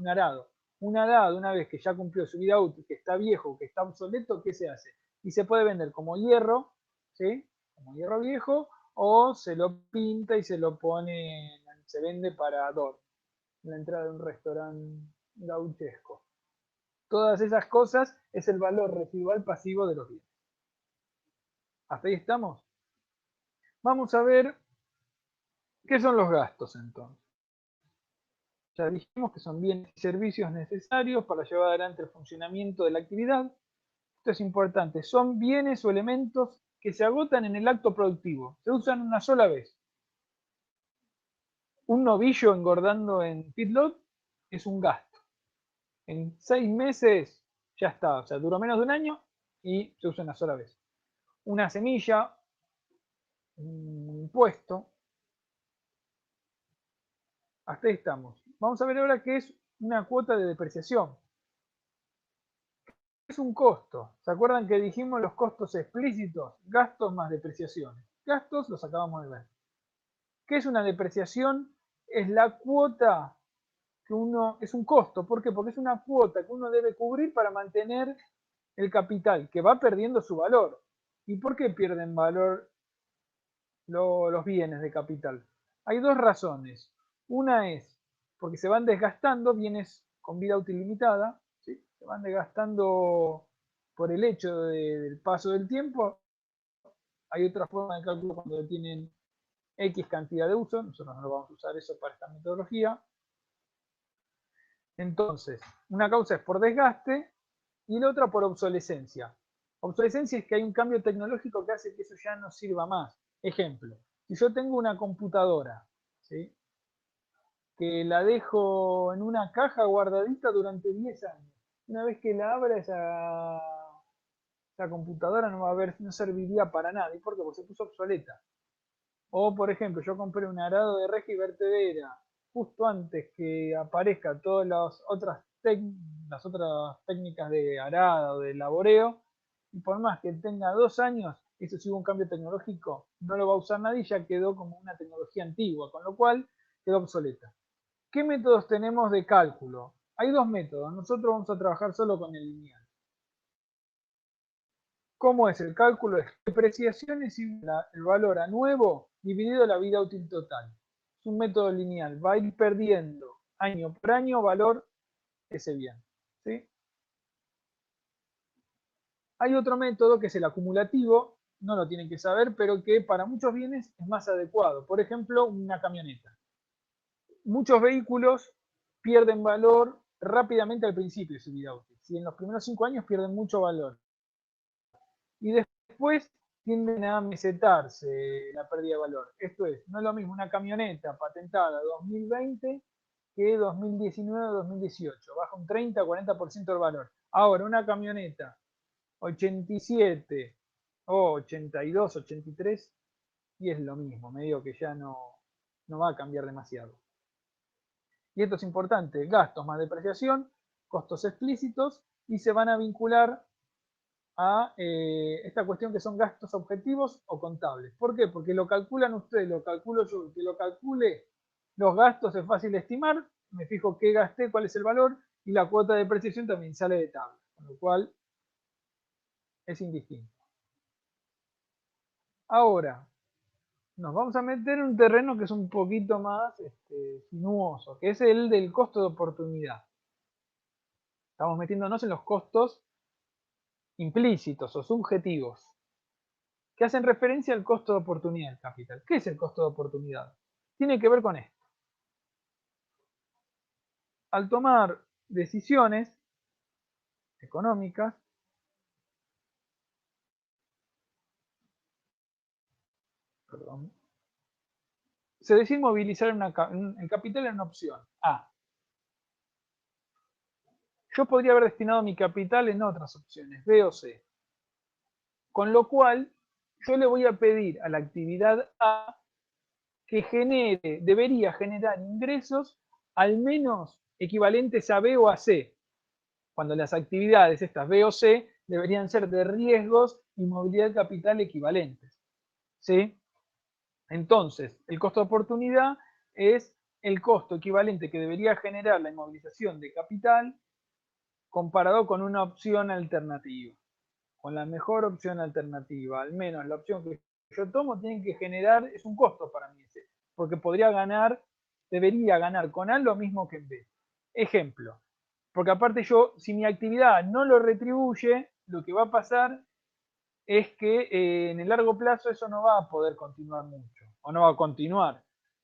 arado. Un arado, una vez que ya cumplió su vida útil, que está viejo, que está obsoleto, ¿qué se hace? Y se puede vender como hierro, ¿sí? Como hierro viejo, o se lo pinta y se lo pone, se vende para adorno, en la entrada de un restaurante gauchesco. Todas esas cosas es el valor residual pasivo de los bienes. ¿Hasta ahí estamos? Vamos a ver qué son los gastos entonces. Ya dijimos que son bienes y servicios necesarios para llevar adelante el funcionamiento de la actividad. Esto es importante. Son bienes o elementos que se agotan en el acto productivo. Se usan una sola vez. Un novillo engordando en feedlot es un gasto. En 6 meses ya está. O sea, duró menos de un año y se usa una sola vez. Una semilla, un impuesto. Hasta ahí estamos. Vamos a ver ahora qué es una cuota de depreciación. Es un costo. ¿Se acuerdan que dijimos los costos explícitos? Gastos más depreciaciones. Gastos los acabamos de ver. ¿Qué es una depreciación? Es la cuota que uno, es un costo. ¿Por qué? Porque es una cuota que uno debe cubrir para mantener el capital, que va perdiendo su valor. ¿Y por qué pierden valor los bienes de capital? Hay dos razones. Una es porque se van desgastando bienes con vida útil limitada, ¿sí? Se van desgastando por el hecho del paso del tiempo. Hay otra forma de cálculo cuando tienen X cantidad de uso, nosotros no lo vamos a usar eso para esta metodología. Entonces, una causa es por desgaste y la otra por obsolescencia. Obsolescencia es que hay un cambio tecnológico que hace que eso ya no sirva más. Ejemplo, si yo tengo una computadora, ¿sí?, que la dejo en una caja guardadita durante 10 años Una vez que la abra esa computadora no serviría para nada. ¿Y por qué? Porque se puso obsoleta. O, por ejemplo, yo compré un arado de reja y vertedera justo antes que aparezcan todas las otras técnicas de arado o de laboreo, y por más que tenga 2 años, eso sí hubo un cambio tecnológico, no lo va a usar nadie y ya quedó como una tecnología antigua, con lo cual quedó obsoleta. ¿Qué métodos tenemos de cálculo? Hay dos métodos, nosotros vamos a trabajar solo con el lineal. ¿Cómo es el cálculo? Es depreciación es igual a el valor a nuevo dividido la vida útil total. Es un método lineal, va a ir perdiendo año por año valor ese bien. ¿Sí? Hay otro método que es el acumulativo, no lo tienen que saber, pero que para muchos bienes es más adecuado. Por ejemplo, una camioneta. Muchos vehículos pierden valor rápidamente al principio de su vida útil. Si en los primeros 5 años pierden mucho valor. Y después tienden a mesetarse la pérdida de valor. Esto es, no es lo mismo una camioneta patentada 2020 que 2019 o 2018. Baja un 30 o 40% del valor. Ahora, una camioneta 87 o 82, 83 y es lo mismo. Medio que ya no va a cambiar demasiado. Y esto es importante, gastos más depreciación, costos explícitos y se van a vincular a esta cuestión que son gastos objetivos o contables. ¿Por qué? Porque lo calculan ustedes, lo calculo yo, que lo calcule los gastos es fácil de estimar, me fijo qué gasté, cuál es el valor y la cuota de depreciación también sale de tabla, con lo cual es indistinto. Ahora, nos vamos a meter en un terreno que es un poquito más sinuoso, que es el del costo de oportunidad. Estamos metiéndonos en los costos implícitos o subjetivos, que hacen referencia al costo de oportunidad del capital. ¿Qué es el costo de oportunidad? Tiene que ver con esto. Al tomar decisiones económicas, perdón, se decide movilizar el capital en una opción A. Yo podría haber destinado mi capital en otras opciones, B o C. Con lo cual, yo le voy a pedir a la actividad A que debería generar ingresos al menos equivalentes a B o a C, cuando las actividades estas B o C deberían ser de riesgos y movilidad de capital equivalentes. ¿Sí? Entonces, el costo de oportunidad es el costo equivalente que debería generar la inmovilización de capital comparado con una opción alternativa. Con la mejor opción alternativa, al menos la opción que yo tomo, tiene que generar, es un costo para mí ese, porque debería ganar con A lo mismo que en B. Ejemplo, porque aparte yo, si mi actividad no lo retribuye, lo que va a pasar es que en el largo plazo eso no va a poder continuar mucho, o no va a continuar.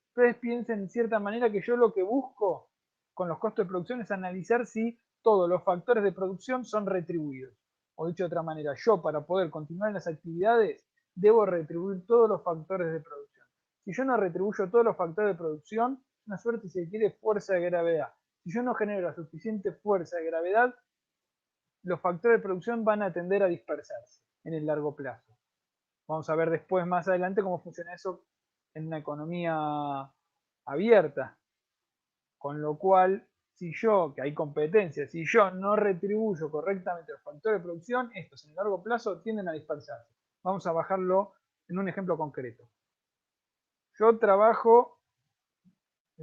Entonces piensen en cierta manera que yo lo que busco con los costos de producción es analizar si todos los factores de producción son retribuidos. O dicho de otra manera, yo para poder continuar en las actividades debo retribuir todos los factores de producción. Si yo no retribuyo todos los factores de producción, una suerte si se quiere fuerza de gravedad. Si yo no genero la suficiente fuerza de gravedad, los factores de producción van a tender a dispersarse en el largo plazo. Vamos a ver después, más adelante, cómo funciona eso en una economía abierta. Con lo cual, si yo, que hay competencia, si yo no retribuyo correctamente los factores de producción, estos en el largo plazo tienden a dispersarse. Vamos a bajarlo en un ejemplo concreto. Yo trabajo,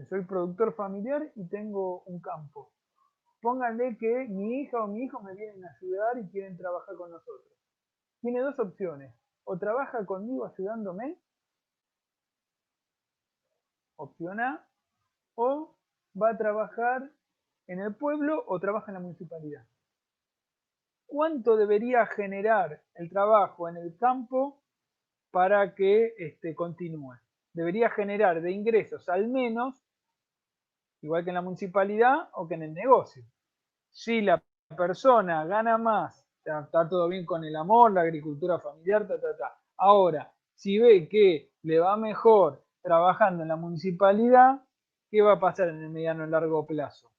soy productor familiar y tengo un campo. Pónganle que mi hija o mi hijo me vienen a ayudar y quieren trabajar con nosotros. Tiene dos opciones. O trabaja conmigo ayudándome, opción A, o va a trabajar en el pueblo o trabaja en la municipalidad. ¿Cuánto debería generar el trabajo en el campo para que continúe? Debería generar de ingresos al menos, igual que en la municipalidad o que en el negocio. Si la persona gana más, está todo bien con el amor, la agricultura familiar, Ahora, si ve que le va mejor trabajando en la municipalidad, ¿qué va a pasar en el mediano y largo plazo?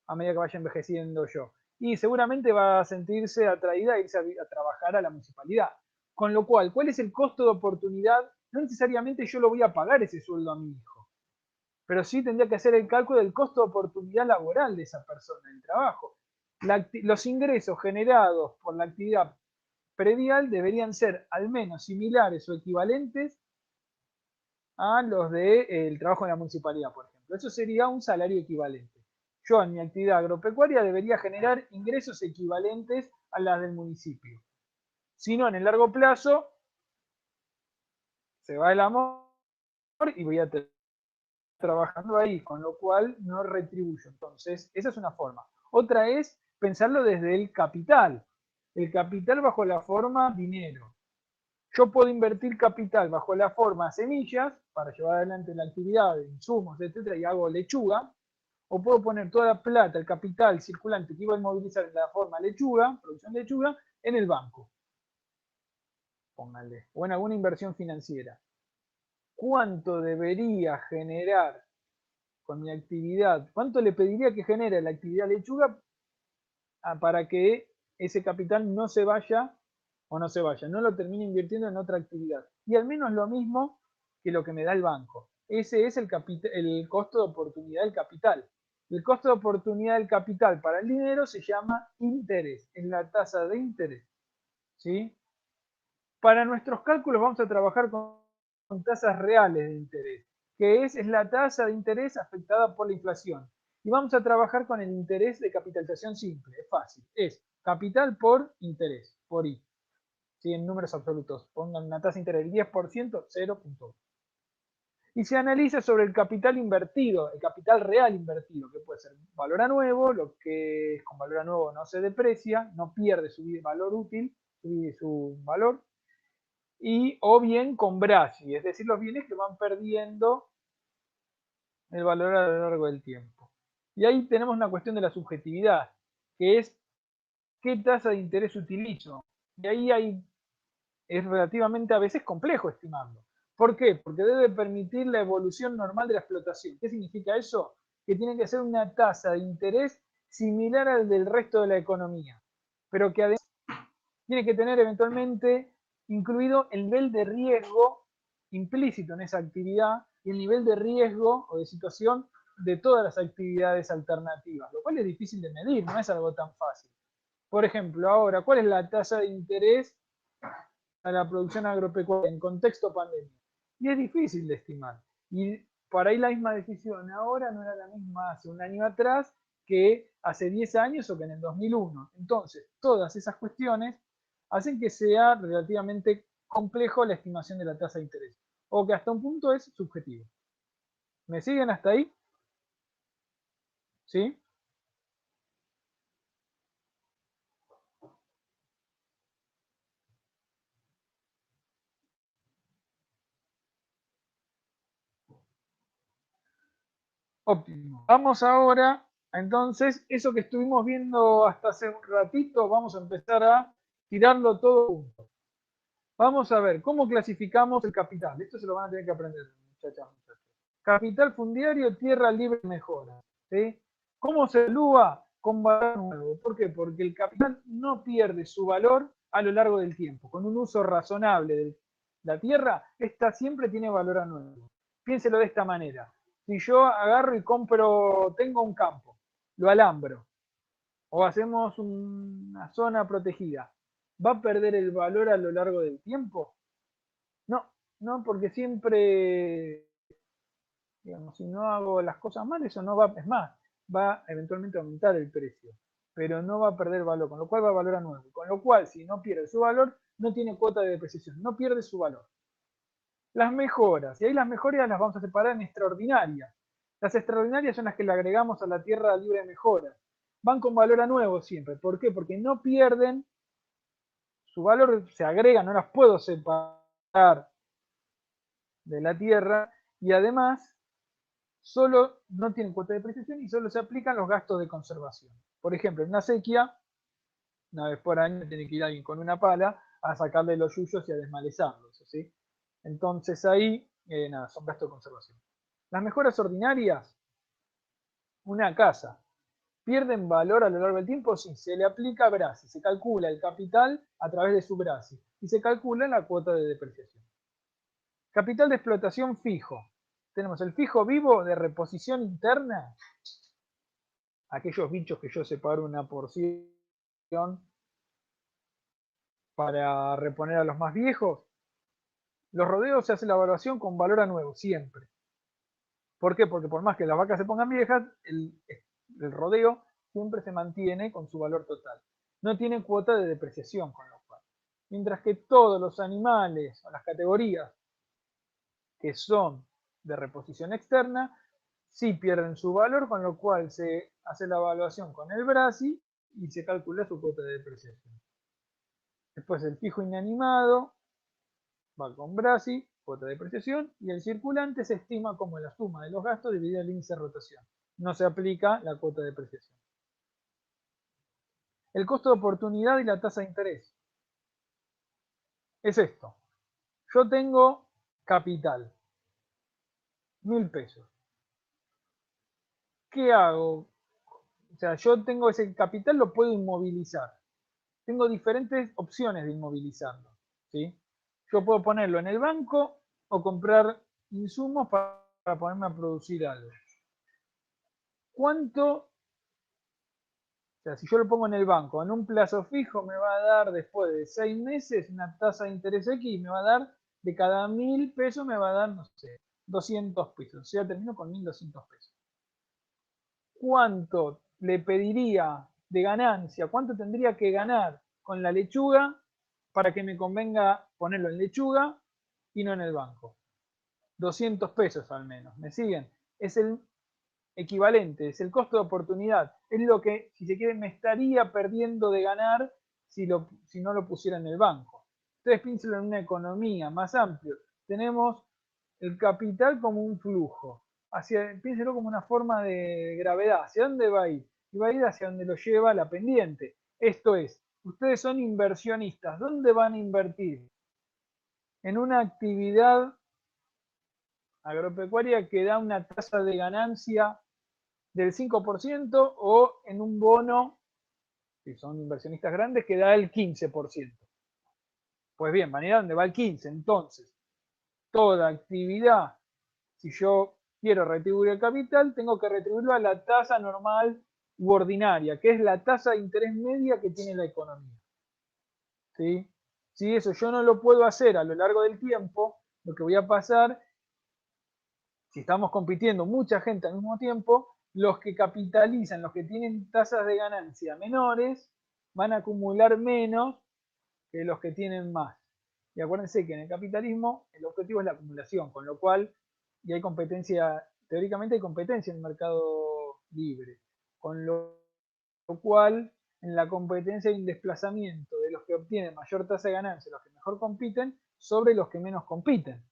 A medida que vaya envejeciendo yo. y seguramente va a sentirse atraída a irse a trabajar a la municipalidad. Con lo cual, ¿cuál es el costo de oportunidad? No necesariamente yo lo voy a pagar ese sueldo a mi hijo, pero sí tendría que hacer el cálculo del costo de oportunidad laboral de esa persona, el trabajo. Los ingresos generados por la actividad predial deberían ser al menos similares o equivalentes a los del trabajo en la municipalidad, por ejemplo. Eso sería un salario equivalente. Yo en mi actividad agropecuaria debería generar ingresos equivalentes a las del municipio. Si no, en el largo plazo se va el amor y voy a estar trabajando ahí, con lo cual no retribuyo. Entonces, esa es una forma. Otra es pensarlo desde el capital. El capital bajo la forma dinero. Yo puedo invertir capital bajo la forma semillas para llevar adelante la actividad de insumos, etcétera, y hago lechuga, o puedo poner toda la plata, el capital circulante que iba a inmovilizar en la forma lechuga, producción de lechuga, en el banco. Póngale. O en alguna inversión financiera. ¿Cuánto debería generar con mi actividad? ¿Cuánto le pediría que genere la actividad lechuga para que ese capital no se vaya o no se vaya, no lo termine invirtiendo en otra actividad? Y al menos lo mismo que lo que me da el banco. Ese es el costo de oportunidad del capital. El costo de oportunidad del capital para el dinero se llama interés, es la tasa de interés. ¿Sí? Para nuestros cálculos vamos a trabajar con tasas reales de interés, que es la tasa de interés afectada por la inflación. Y vamos a trabajar con el interés de capitalización simple, es fácil, es capital por interés, por I. ¿Sí? En números absolutos, pongan una tasa de interés del 10%, 0.1. Y se analiza sobre el capital invertido, el capital real invertido, que puede ser valor a nuevo, lo que es con valor a nuevo no se deprecia, no pierde su valor útil, su valor, y o bien con Bragi, es decir, los bienes que van perdiendo el valor a lo largo del tiempo. Y ahí tenemos una cuestión de la subjetividad, que es qué tasa de interés utilizo. Y ahí es relativamente a veces complejo estimarlo. ¿Por qué? Porque debe permitir la evolución normal de la explotación. ¿Qué significa eso? Que tiene que ser una tasa de interés similar al del resto de la economía, pero que además tiene que tener eventualmente incluido el nivel de riesgo implícito en esa actividad y el nivel de riesgo o de situación de todas las actividades alternativas, lo cual es difícil de medir, no es algo tan fácil. Por ejemplo, ahora, ¿cuál es la tasa de interés a la producción agropecuaria en contexto pandemia? Y es difícil de estimar. Y por ahí la misma decisión ahora no era la misma hace un año atrás que hace 10 años o que en el 2001. Entonces, todas esas cuestiones hacen que sea relativamente complejo la estimación de la tasa de interés, o que hasta un punto es subjetivo. ¿Me siguen hasta ahí? ¿Sí? Óptimo. Vamos ahora, entonces, eso que estuvimos viendo hasta hace un ratito, vamos a empezar a tirarlo todo junto. Vamos a ver cómo clasificamos el capital. Esto se lo van a tener que aprender, muchachas, muchachos. Capital fundiario, tierra libre, mejora. ¿Sí? ¿Cómo se evalúa? Con valor nuevo. ¿Por qué? Porque el capital no pierde su valor a lo largo del tiempo. Con un uso razonable de la tierra, esta siempre tiene valor a nuevo. Piénselo de esta manera. Si yo agarro y compro, tengo un campo, lo alambro, o hacemos una zona protegida, ¿va a perder el valor a lo largo del tiempo? No, no, porque siempre, digamos, si no hago las cosas mal, eso no va, es más, va eventualmente a aumentar el precio, pero no va a perder valor, con lo cual va a valer a nuevo. Con lo cual, si no pierde su valor, no tiene cuota de depreciación, no pierde su valor. Las mejoras, y ahí las mejoras las vamos a separar en extraordinarias. Las extraordinarias son las que le agregamos a la tierra libre de mejoras. Van con valor a nuevo siempre. ¿Por qué? Porque no pierden su valor, se agregan, no las puedo separar de la tierra y además solo no tienen cuota de depreciación y solo se aplican los gastos de conservación. Por ejemplo, en una sequía, una vez por año tiene que ir alguien con una pala a sacarle los yuyos y a desmalezarlos, ¿sí? Entonces ahí, nada, son gastos de conservación. Las mejoras ordinarias, una casa. ¿Pierden valor a lo largo del tiempo? Sí, se le aplica BRASI, se calcula el capital a través de su BRASI y se calcula la cuota de depreciación. Capital de explotación fijo. Tenemos el fijo vivo de reposición interna, aquellos bichos que yo separo una porción para reponer a los más viejos. Los rodeos se hace la evaluación con valor a nuevo, siempre. ¿Por qué? Porque por más que las vacas se pongan viejas, el rodeo siempre se mantiene con su valor total. No tiene cuota de depreciación, con lo cual. Mientras que todos los animales o las categorías que son de reposición externa, sí pierden su valor, con lo cual se hace la evaluación con el BRASI y se calcula su cuota de depreciación. Después el fijo inanimado va con BRASI, cuota de depreciación, y el circulante se estima como la suma de los gastos dividida el índice de rotación. No se aplica la cuota de depreciación. El costo de oportunidad y la tasa de interés. Es esto. Yo tengo capital, 1000 pesos. ¿Qué hago? O sea, yo tengo ese capital, lo puedo inmovilizar. Tengo diferentes opciones de inmovilizarlo, ¿sí? Yo puedo ponerlo en el banco o comprar insumos para ponerme a producir algo. ¿Cuánto? O sea, si yo lo pongo en el banco en un plazo fijo, me va a dar después de 6 meses una tasa de interés X y me va a dar, de cada 1000 pesos me va a dar, no sé, 200 pesos. O sea, termino con 1200 pesos. ¿Cuánto le pediría de ganancia? ¿Cuánto tendría que ganar con la lechuga para que me convenga ponerlo en lechuga y no en el banco? 200 pesos al menos. ¿Me siguen? Es el equivalente, es el costo de oportunidad. Es lo que, si se quiere, me estaría perdiendo de ganar si no lo pusiera en el banco. Entonces piénselo en una economía más amplia. Tenemos el capital como un flujo. Piénselo como una forma de gravedad. ¿Hacia dónde va a ir? Y va a ir hacia donde lo lleva la pendiente. Esto es, ustedes son inversionistas. ¿Dónde van a invertir? En una actividad agropecuaria que da una tasa de ganancia del 5% o en un bono, si son inversionistas grandes, que da el 15%. Pues bien, van a ir a donde va el 15%. Entonces, toda actividad, si yo quiero retribuir el capital, tengo que retribuirlo a la tasa normal u ordinaria, que es la tasa de interés media que tiene la economía. ¿Sí? Si eso yo no lo puedo hacer a lo largo del tiempo, lo que voy a pasar, si estamos compitiendo mucha gente al mismo tiempo, los que capitalizan, los que tienen tasas de ganancia menores, van a acumular menos que los que tienen más. Y acuérdense que en el capitalismo el objetivo es la acumulación, con lo cual, y hay competencia, teóricamente hay competencia en el mercado libre, con lo cual en la competencia hay un desplazamiento de los que obtienen mayor tasa de ganancia, los que mejor compiten, sobre los que menos compiten.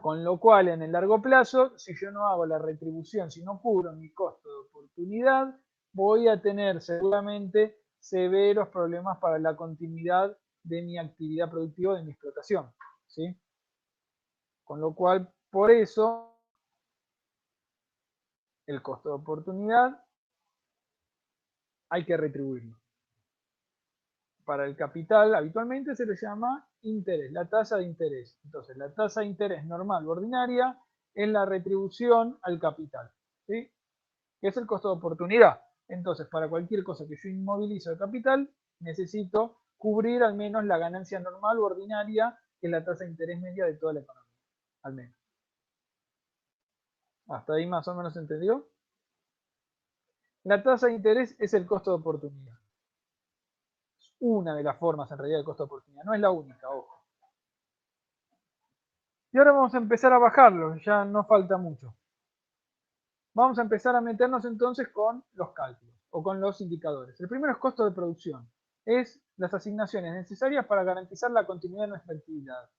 Con lo cual, en el largo plazo, si yo no hago la retribución, si no cubro mi costo de oportunidad, voy a tener seguramente severos problemas para la continuidad de mi actividad productiva, de mi explotación. ¿Sí? Con lo cual, por eso, el costo de oportunidad hay que retribuirlo. Para el capital habitualmente se le llama interés, la tasa de interés. Entonces, la tasa de interés normal o ordinaria es la retribución al capital, ¿sí? Que es el costo de oportunidad. Entonces, para cualquier cosa que yo inmovilizo de capital, necesito cubrir al menos la ganancia normal o ordinaria, que es la tasa de interés media de toda la economía, al menos. ¿Hasta ahí más o menos entendió? La tasa de interés es el costo de oportunidad. Una de las formas en realidad de costo de oportunidad, no es la única, ojo. Y ahora vamos a empezar a bajarlo, ya no falta mucho. Vamos a empezar a meternos entonces con los cálculos o con los indicadores. El primero es costo de producción, es las asignaciones necesarias para garantizar la continuidad de nuestra actividad.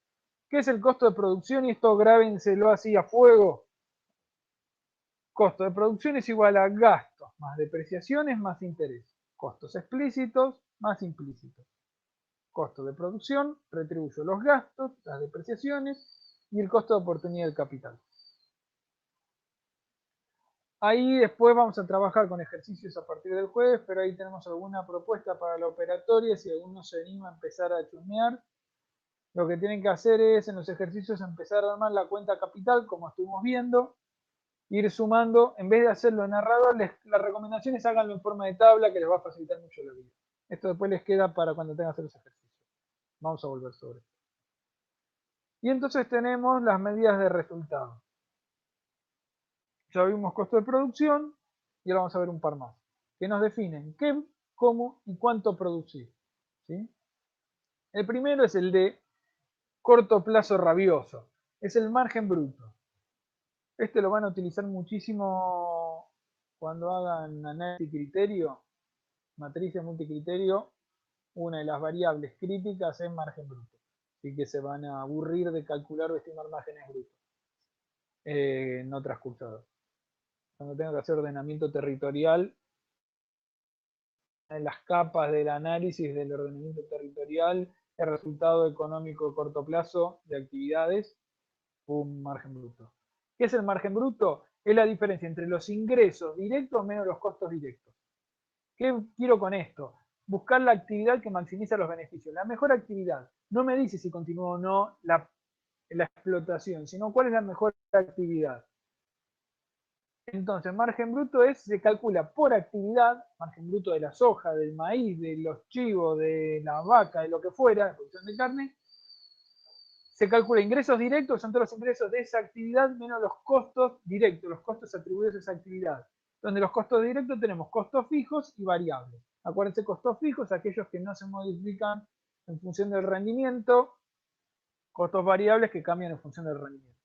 ¿Qué es el costo de producción? Y esto grábenselo así a fuego. Costo de producción es igual a gastos más depreciaciones más interés. Costos explícitos más implícitos. Costo de producción, retribuyo los gastos, las depreciaciones y el costo de oportunidad del capital. Ahí después vamos a trabajar con ejercicios a partir del jueves, pero ahí tenemos alguna propuesta para la operatoria, si alguno se anima a empezar a chusmear. Lo que tienen que hacer es en los ejercicios empezar a armar la cuenta capital, como estuvimos viendo, ir sumando, en vez de hacerlo en narrador, las recomendaciones háganlo en forma de tabla que les va a facilitar mucho la vida. Esto después les queda para cuando tengan que hacer los ejercicios. Vamos a volver sobre esto. Y entonces tenemos las medidas de resultado. Ya vimos costo de producción y ahora vamos a ver un par más, que nos definen qué, cómo y cuánto producir. ¿Sí? El primero es el de corto plazo rabioso, es el margen bruto. Este lo van a utilizar muchísimo cuando hagan análisis criterio, matrices multicriterio. Una de las variables críticas es margen bruto. Así que se van a aburrir de calcular o estimar márgenes brutos en otras cursadas. Cuando tengo que hacer ordenamiento territorial, en las capas del análisis del ordenamiento territorial, el resultado económico de corto plazo de actividades, un margen bruto. ¿Qué es el margen bruto? Es la diferencia entre los ingresos directos menos los costos directos. ¿Qué quiero con esto? Buscar la actividad que maximiza los beneficios. La mejor actividad. No me dice si continúa o no la explotación, sino cuál es la mejor actividad. Entonces, margen bruto se calcula por actividad, margen bruto de la soja, del maíz, de los chivos, de la vaca, de lo que fuera, de producción de carne. Se calcula ingresos directos, son todos los ingresos de esa actividad menos los costos directos, los costos atribuidos a esa actividad. Donde los costos directos tenemos costos fijos y variables. Acuérdense, costos fijos, aquellos que no se modifican en función del rendimiento, costos variables que cambian en función del rendimiento.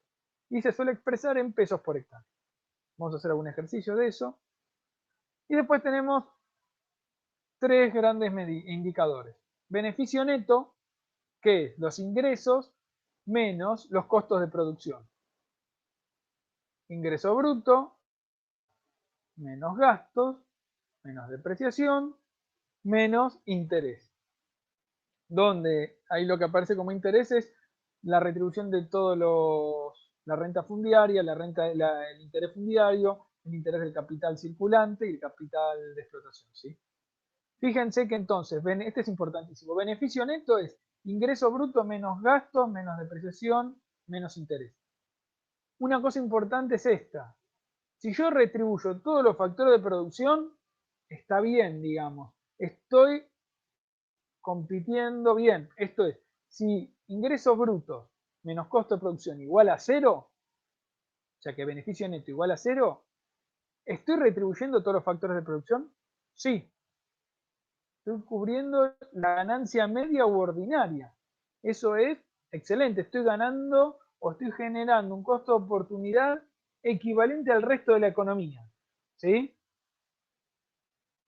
Y se suele expresar en pesos por hectárea. Vamos a hacer algún ejercicio de eso. Y después tenemos tres grandes indicadores. Beneficio neto, que es los ingresos menos los costos de producción. Ingreso bruto, menos gastos, menos depreciación, menos interés. Donde ahí lo que aparece como interés es la retribución de todos la renta fundiaria, el interés fundiario, el interés del capital circulante y el capital de explotación. ¿Sí? Fíjense que entonces, este es importantísimo, beneficio neto es ingreso bruto menos gastos, menos depreciación, menos interés. Una cosa importante es esta. Si yo retribuyo todos los factores de producción, está bien, digamos. Estoy compitiendo bien. Esto es, si ingresos brutos menos costo de producción igual a cero, o sea que beneficio neto igual a cero, ¿estoy retribuyendo todos los factores de producción? Sí. Estoy cubriendo la ganancia media u ordinaria. Eso es excelente. Estoy ganando o estoy generando un costo de oportunidad equivalente al resto de la economía. ¿Sí?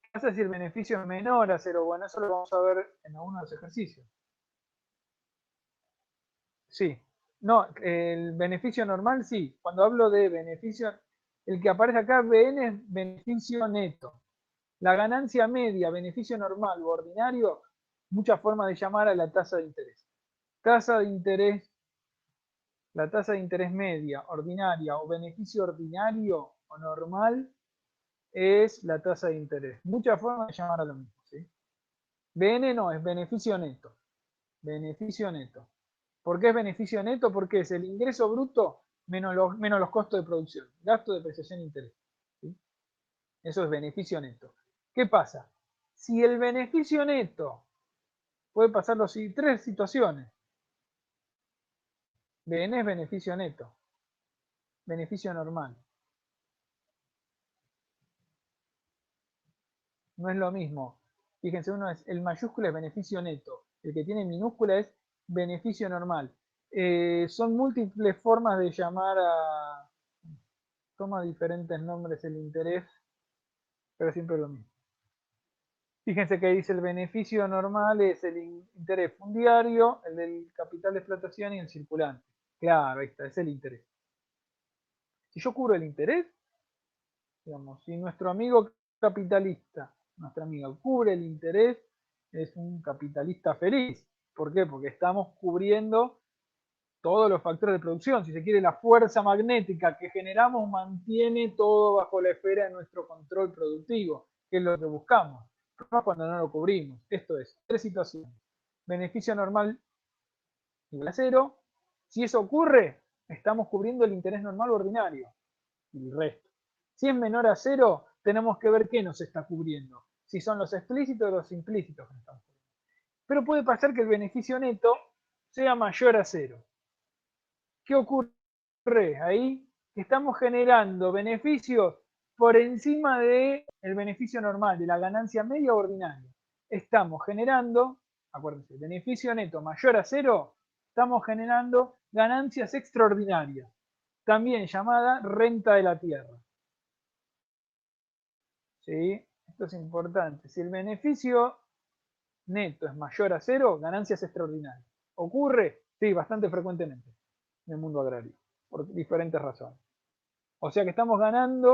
¿Qué pasa si el beneficio es menor a cero? Bueno, eso lo vamos a ver en algunos de los ejercicios. Sí. No, el beneficio normal sí. Cuando hablo de beneficio, el que aparece acá, BN, es beneficio neto. La ganancia media, beneficio normal o ordinario, muchas formas de llamar a la tasa de interés. Tasa de interés, la tasa de interés media, ordinaria o beneficio ordinario o normal es la tasa de interés. Muchas formas de llamar a lo mismo. ¿Sí? BN no, es beneficio neto. Beneficio neto. ¿Por qué es beneficio neto? Porque es el ingreso bruto menos los costos de producción. Gasto, depreciación e interés. ¿Sí? Eso es beneficio neto. ¿Qué pasa? Si el beneficio neto puede pasar tres situaciones. BN es beneficio neto. Beneficio normal. No es lo mismo. Fíjense, uno es el mayúscula es beneficio neto. El que tiene minúscula es beneficio normal. Son múltiples formas de llamar a... Toma diferentes nombres el interés, pero siempre lo mismo. Fíjense que dice el beneficio normal es el interés fundiario, el del capital de explotación y el circulante. Claro, ahí está, es el interés. Si yo cubro el interés, digamos, si nuestro amigo capitalista, nuestra amiga cubre el interés, es un capitalista feliz. ¿Por qué? Porque estamos cubriendo todos los factores de producción. Si se quiere, la fuerza magnética que generamos mantiene todo bajo la esfera de nuestro control productivo, que es lo que buscamos, cuando no lo cubrimos. Esto es, tres situaciones. Beneficio normal igual a cero. Si eso ocurre, estamos cubriendo el interés normal o ordinario y el resto. Si es menor a cero, tenemos que ver qué nos está cubriendo. Si son los explícitos o los implícitos que nos están cubriendo. Pero puede pasar que el beneficio neto sea mayor a cero. ¿Qué ocurre ahí? Que estamos generando beneficios por encima del beneficio normal, de la ganancia media o ordinaria. Estamos generando, acuérdense, beneficio neto mayor a cero, estamos generando ganancias extraordinarias, también llamada renta de la tierra. ¿Sí? Esto es importante. Si el beneficio neto es mayor a cero, ganancias extraordinarias. ¿Ocurre? Sí, bastante frecuentemente en el mundo agrario, por diferentes razones. O sea que estamos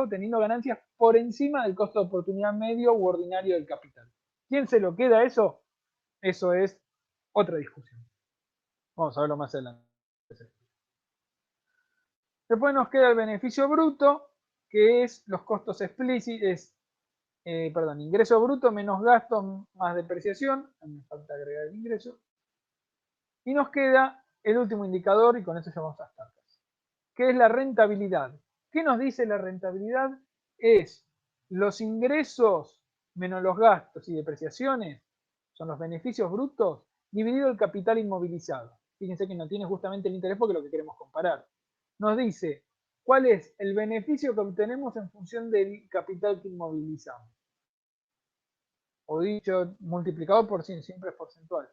teniendo ganancias por encima del costo de oportunidad medio u ordinario del capital. ¿Quién se lo queda eso? Eso es otra discusión. Vamos a verlo más adelante. Después nos queda el beneficio bruto, que es los costos explícitos, ingreso bruto menos gastos más depreciación. Me falta agregar el ingreso. Y nos queda el último indicador, y con eso ya vamos a estar, que es la rentabilidad. ¿Qué nos dice la rentabilidad? Es los ingresos menos los gastos y depreciaciones, son los beneficios brutos, dividido el capital inmovilizado. Fíjense que no tiene justamente el interés porque es lo que queremos comparar. Nos dice cuál es el beneficio que obtenemos en función del capital que inmovilizamos. O dicho, multiplicado por 100, siempre es porcentual.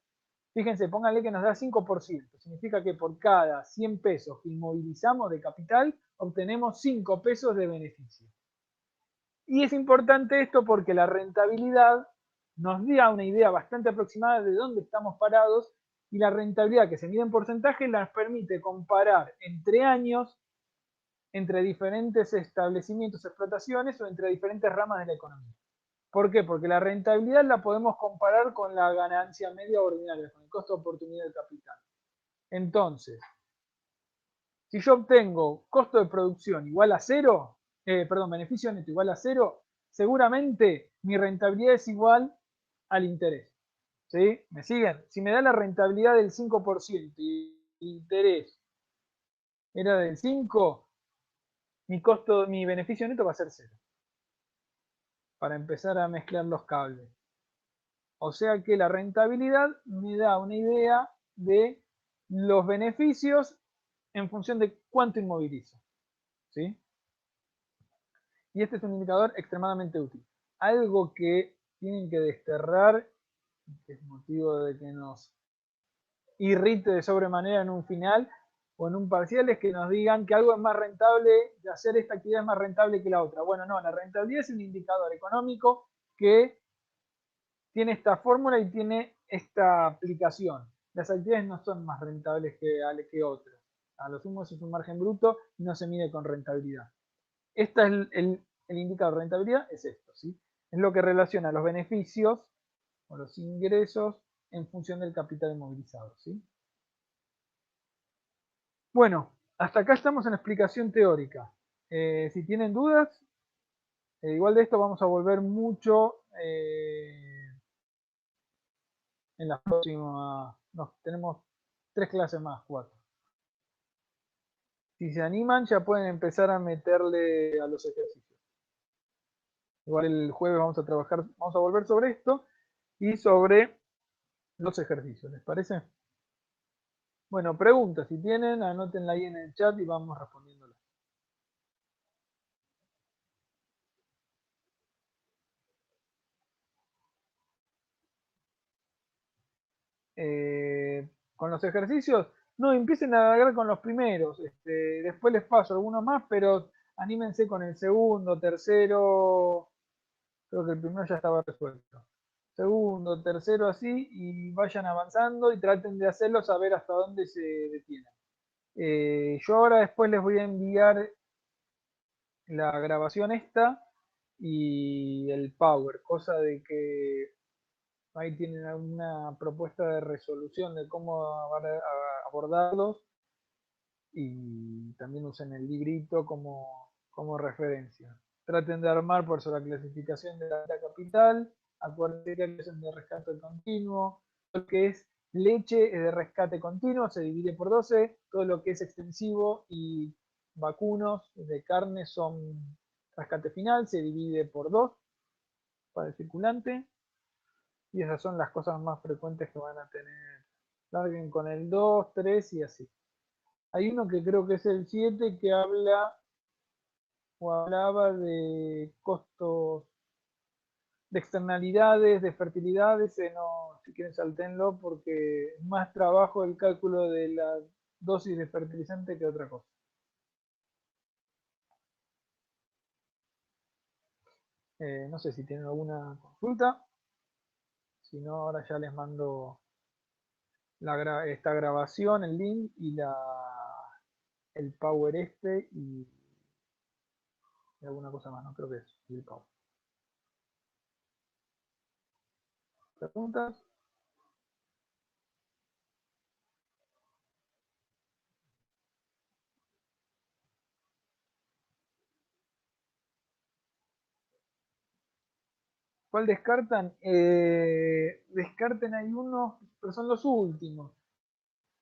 Fíjense, pónganle que nos da 5%. Significa que por cada 100 pesos que inmovilizamos de capital, obtenemos 5 pesos de beneficio. Y es importante esto porque la rentabilidad nos da una idea bastante aproximada de dónde estamos parados, y la rentabilidad que se mide en porcentaje nos permite comparar entre años, entre diferentes establecimientos, explotaciones o entre diferentes ramas de la economía. ¿Por qué? Porque la rentabilidad la podemos comparar con la ganancia media ordinaria, con el costo de oportunidad del capital. Entonces, si yo obtengo costo de producción igual a cero, beneficio neto igual a cero, seguramente mi rentabilidad es igual al interés. ¿Sí? ¿Me siguen? Si me da la rentabilidad del 5% y el interés era del 5%, mi beneficio neto va a ser cero. Para empezar a mezclar los cables. O sea que la rentabilidad me da una idea de los beneficios en función de cuánto inmovilizo. ¿Sí? Y este es un indicador extremadamente útil. Algo que tienen que desterrar, que es motivo de que nos irrite de sobremanera en un final o en un parcial, es que nos digan que algo es más rentable, de hacer esta actividad es más rentable que la otra. Bueno, no, la rentabilidad es un indicador económico que tiene esta fórmula y tiene esta aplicación. Las actividades no son más rentables que otras. A lo sumo es un margen bruto y no se mide con rentabilidad. Este es el indicador de rentabilidad, es esto, ¿sí? Es lo que relaciona los beneficios o los ingresos en función del capital inmovilizado, ¿sí? Bueno, hasta acá estamos en la explicación teórica. Si tienen dudas, igual de esto vamos a volver mucho en las próximas. Tenemos 3 clases más, 4. Si se animan, ya pueden empezar a meterle a los ejercicios. Igual el jueves vamos a volver sobre esto y sobre los ejercicios, ¿les parece? Bueno, preguntas, si tienen, anótenla ahí en el chat y vamos respondiéndolas. Con los ejercicios, no, empiecen a navegar con los primeros, después les paso algunos más, pero anímense con el segundo, tercero, creo que el primero ya estaba resuelto. Segundo, tercero así, y vayan avanzando y traten de hacerlo, saber hasta dónde se detienen. Yo ahora después les voy a enviar la grabación esta y el Power, cosa de que ahí tienen alguna propuesta de resolución de cómo abordarlos y también usen el librito como referencia. Traten de armar por eso la clasificación de la capital, acuérdense que es de rescate continuo, lo que es leche es de rescate continuo, se divide por 12, todo lo que es extensivo y vacunos de carne son rescate final, se divide por 2 para el circulante, y esas son las cosas más frecuentes que van a tener. Larguen con el 2, 3 y así. Hay uno que creo que es el 7 que habla o hablaba de costos, de externalidades, de fertilidades. No, si quieren saltenlo porque es más trabajo el cálculo de la dosis de fertilizante que otra cosa. No sé si tienen alguna consulta. Si no, ahora ya les mando esta grabación, el link y el power y alguna cosa más, no creo que es el power. ¿Preguntas? ¿Cuál descartan? Descarten hay unos, pero son los últimos.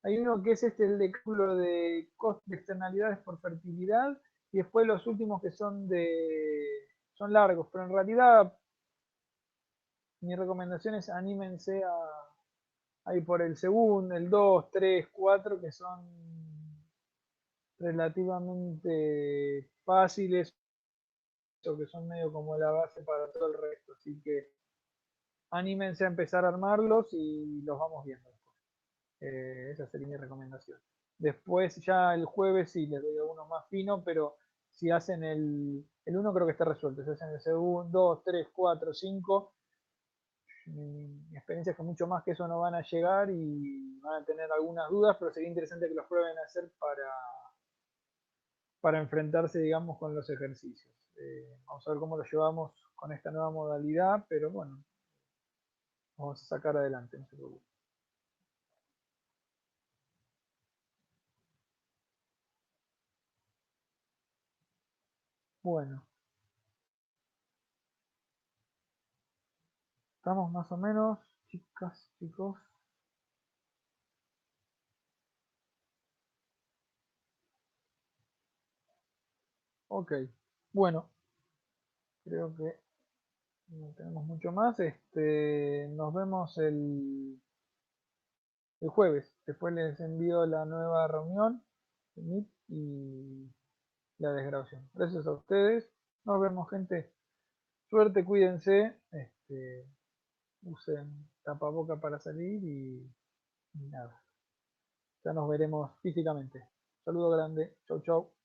Hay uno que es el de cálculo de coste de externalidades por fertilidad, y después los últimos que son largos, pero en realidad mi recomendación es anímense a ir por el segundo, el 2, 3, 4, que son relativamente fáciles o que son medio como la base para todo el resto. Así que anímense a empezar a armarlos y los vamos viendo. Esa sería mi recomendación. Después ya el jueves sí les doy algunos más finos, pero si hacen el 1 creo que está resuelto. Si hacen el segundo, 2, 3, 4, 5, mi experiencia es que mucho más que eso no van a llegar y van a tener algunas dudas, pero sería interesante que los prueben a hacer para enfrentarse, digamos, con los ejercicios. Vamos a ver cómo lo llevamos con esta nueva modalidad, pero bueno, vamos a sacar adelante, no se preocupen. Bueno, estamos más o menos, chicas, chicos. Ok, bueno, creo que no tenemos mucho más. Nos vemos el jueves. Después les envío la nueva reunión de Meet y la desgrabación. Gracias a ustedes. Nos vemos, gente. Suerte, cuídense. Usen tapaboca para salir y nada. Ya nos veremos físicamente. Saludo grande. Chau, chau.